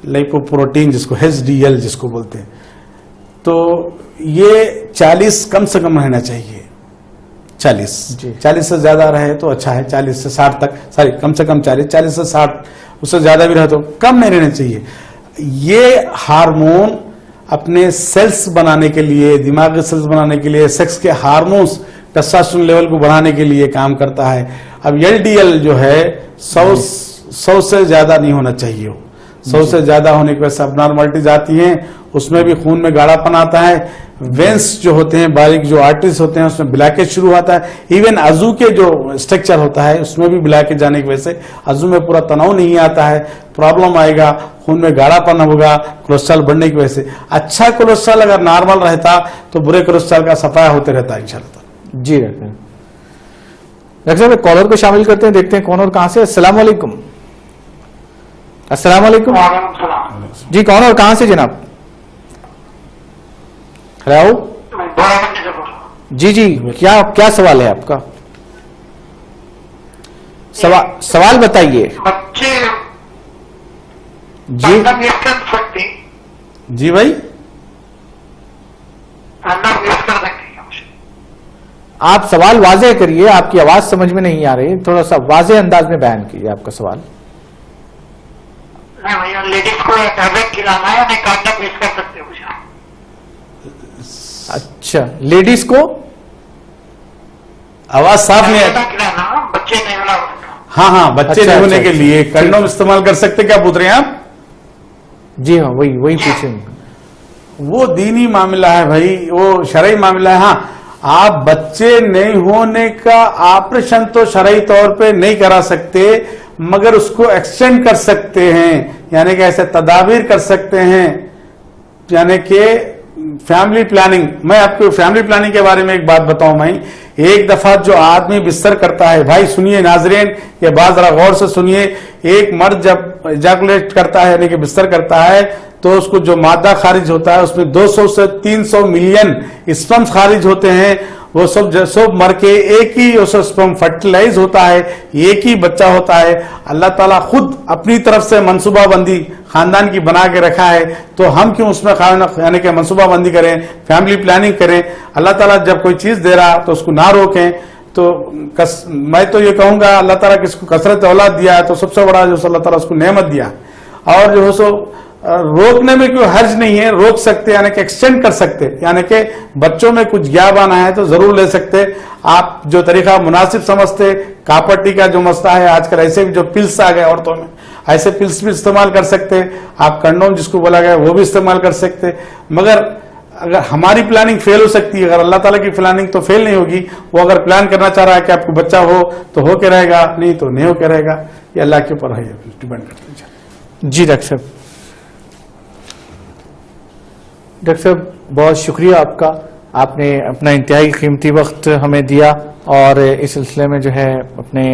[SPEAKER 3] लाइपोप्रोटीन जिसको HDL जिसको बोलते हैं, तो ये 40 कम से कम रहना चाहिए। 40
[SPEAKER 1] जी।
[SPEAKER 3] 40 से ज्यादा रहे तो अच्छा है, 40 से 60 तक, सॉरी कम से कम 40 से 60, उससे ज्यादा भी रहे तो कम नहीं रहना चाहिए। ये हार्मोन अपने सेल्स बनाने के लिए, दिमागी सेल्स बनाने के लिए, सेक्स के हार्मोन्स टेस्टोस्टेरोन लेवल को बढ़ाने के लिए काम करता है। अब LDL जो है 100 से ज्यादा नहीं होना चाहिए, 100 से ज्यादा होने की वजह से अबनॉर्मलिटीज आती हैं, उसमें भी खून में गाढ़ापन आता है, वेंस जो होते हैं, बारीक जो आर्टरीज होते हैं उसमें ब्लैकेज शुरू होता है, इवन अजू के जो स्ट्रक्चर होता है उसमें भी ब्लैकेज जाने की वजह से अजू में पूरा तनाव नहीं आता है, प्रॉब्लम आएगा, खून में गाढ़ापन होगा कोलेस्ट्रॉल बढ़ने की वजह से। अच्छा कोलेस्ट्रॉल अगर नॉर्मल रहता तो बुरे कोलेस्ट्रॉल का सफाया होते रहता है इंशाल्लाह।
[SPEAKER 1] जी डॉक्टर साहब, कॉलर को शामिल करते हैं, देखते हैं कौन और कहां से। अस्सलाम वालेकुम। अस्सलाम वालेकुम जी, कौन और कहां से जनाब? हेलो जी जी, क्या सवाल है आपका? सवाल बताइए
[SPEAKER 2] बच्चे
[SPEAKER 1] जी।
[SPEAKER 2] वेस्ट कर सकते,
[SPEAKER 3] जी भाई,
[SPEAKER 2] अंडा वेस्ट कर सकते हैं।
[SPEAKER 1] आप सवाल वाज़ेह करिए, आपकी आवाज समझ में नहीं आ रही, थोड़ा सा वाज़ेह अंदाज में बयान कीजिए आपका सवाल।
[SPEAKER 2] नहीं भैया, लेडीज को टैबलेट खिलाना है, नहीं अंडा वेस्ट कर सकते हो।
[SPEAKER 1] अच्छा, लेडीज को
[SPEAKER 3] आवाज साफ नहीं
[SPEAKER 2] अंडा
[SPEAKER 3] है।
[SPEAKER 2] खिलाना, बच्चे नहीं होना।
[SPEAKER 3] हाँ हाँ, बच्चे
[SPEAKER 1] अच्छा,
[SPEAKER 3] नहीं होने
[SPEAKER 1] अच्छा,
[SPEAKER 3] के लिए
[SPEAKER 1] अच्छा,
[SPEAKER 3] कंडोम इस्तेमाल कर सकते, क्या पूछ रहे हैं आप?
[SPEAKER 1] जी हाँ, वही पूछेंगे।
[SPEAKER 3] वो दीनी मामला है भाई, वो शरई मामला है। हाँ, आप बच्चे नहीं होने का ऑपरेशन तो शरई तौर पे नहीं करा सकते, मगर उसको एक्सटेंड कर सकते हैं, यानी कि ऐसे तदाबीर कर सकते हैं, यानी कि फैमिली प्लानिंग। मैं आपको फैमिली प्लानिंग के बारे में एक बात बताऊं भाई। एक दफा जो आदमी बिस्तर करता है, भाई सुनिए नाजरीन, ये बात जरा गौर से सुनिए। एक मर्द जब इजैकुलेट करता है, यानी कि बिस्तर करता है, तो उसको जो मादा खारिज होता है उसमें 200 से 300 मिलियन स्पर्म्स खारिज होते हैं। वो सब मर के एक ही स्पर्म फर्टिलाइज होता है, एक ही बच्चा होता है। अल्लाह ताला खुद अपनी तरफ से मनसूबाबंदी खानदान की बना के रखा है, तो हम क्यों उसमें यानी कि मनसूबाबंदी करें, फैमिली प्लानिंग करें। अल्लाह ताला जब कोई चीज दे रहा तो उसको ना रोकें। तो मैं तो ये कहूंगा, अल्लाह ताला किसको कसरत औलाद दिया है तो सबसे बड़ा जो अल्लाह ताला उसको नेमत दिया, और जो है सो रोकने में कोई हर्ज नहीं है, रोक सकते यानी कि एक्सटेंड कर सकते, यानी कि बच्चों में कुछ ज्ञान आना है तो जरूर ले सकते। आप जो तरीका मुनासिब समझते, कापर टीका जो मसला है आजकल, ऐसे भी जो पिल्स आ गए औरतों में, ऐसे पिल्स भी इस्तेमाल कर सकते। आप कंडोम जिसको बोला गया वो भी इस्तेमाल कर सकते। मगर अगर हमारी प्लानिंग फेल हो सकती है, अगर अल्लाह ताला की प्लानिंग तो फेल नहीं होगी। वो अगर प्लान करना चाह रहा है कि आपको बच्चा हो तो हो के रहेगा, नहीं तो नहीं हो के रहेगा, ये अल्लाह के ऊपर है, डिपेंड करता है।
[SPEAKER 1] जी डॉक्टर साहब, डॉक्टर साहब बहुत शुक्रिया आपका, आपने अपना इंतहाई कीमती वक्त हमें दिया और इस सिलसिले में जो है अपने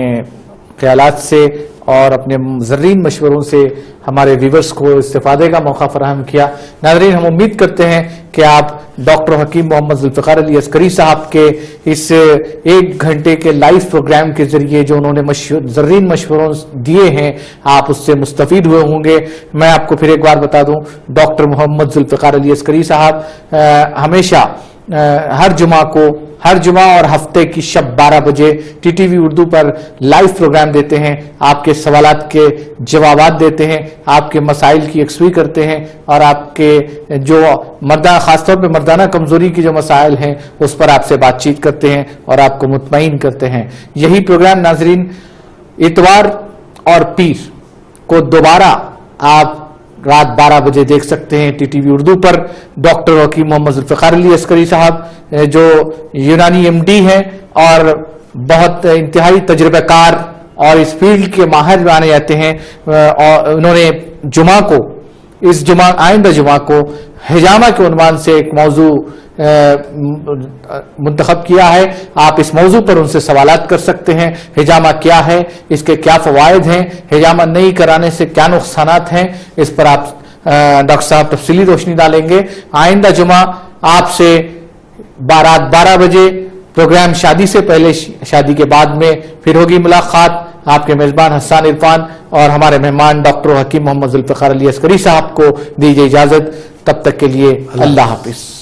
[SPEAKER 1] ख्यालात से और अपने ज़र्रीन मशवरों से हमारे व्यूवर्स को इस्तेफादे का मौका फराहम किया। नाज़रीन, हम उम्मीद करते हैं कि आप डॉक्टर हकीम मोहम्मद जुल्फ़िकार अली अस्करी साहब के इस 1 घंटे के लाइव प्रोग्राम के जरिए जो उन्होंने ज़र्रीन मशवरों दिए हैं, आप उससे मुस्तफ़ीद हुए होंगे। मैं आपको फिर एक बार बता दूं, डॉक्टर मोहम्मद जुल्फ़िकार अली अस्करी साहब हमेशा हर जुमा और हफ्ते की शब 12 बजे टीटीवी उर्दू पर लाइव प्रोग्राम देते हैं, आपके सवालात के जवाबात देते हैं, आपके मसाइल की यकसुई करते हैं और आपके जो खासतौर पर मर्दाना कमजोरी की जो मसाइल हैं उस पर आपसे बातचीत करते हैं और आपको मुतमईन करते हैं। यही प्रोग्राम नाजरीन इतवार और पीर को दोबारा आप रात 12 बजे देख सकते हैं टीटीवी उर्दू पर। डॉक्टर हकीम मोहम्मद जुल्फ़िकार अली अस्करी साहब जो यूनानी एमडी हैं और बहुत इंतहाई तजुर्बेकार और इस फील्ड के माहिर माने जाते हैं, और उन्होंने आइंदा जुमा को हिजामा के उन्वान से एक मौजू मुंतखब किया है। आप इस मौजू पर उनसे सवालात कर सकते हैं। हिजामा क्या है, इसके क्या फवायद हैं, हिजामा नहीं कराने से क्या नुकसानात हैं, इस पर आप डॉक्टर साहब तफसीली रोशनी डालेंगे। आइंदा जुमा आपसे रात 12 बजे प्रोग्राम शादी से पहले शादी के बाद में फिर होगी मुलाकात। آپ کے میزبان حسان عرفان اور ہمارے مہمان ڈاکٹر حکیم محمد ذوالفقار علی عسکری صاحب کو دیجیے اجازت. تب تک کے لیے اللہ حافظ.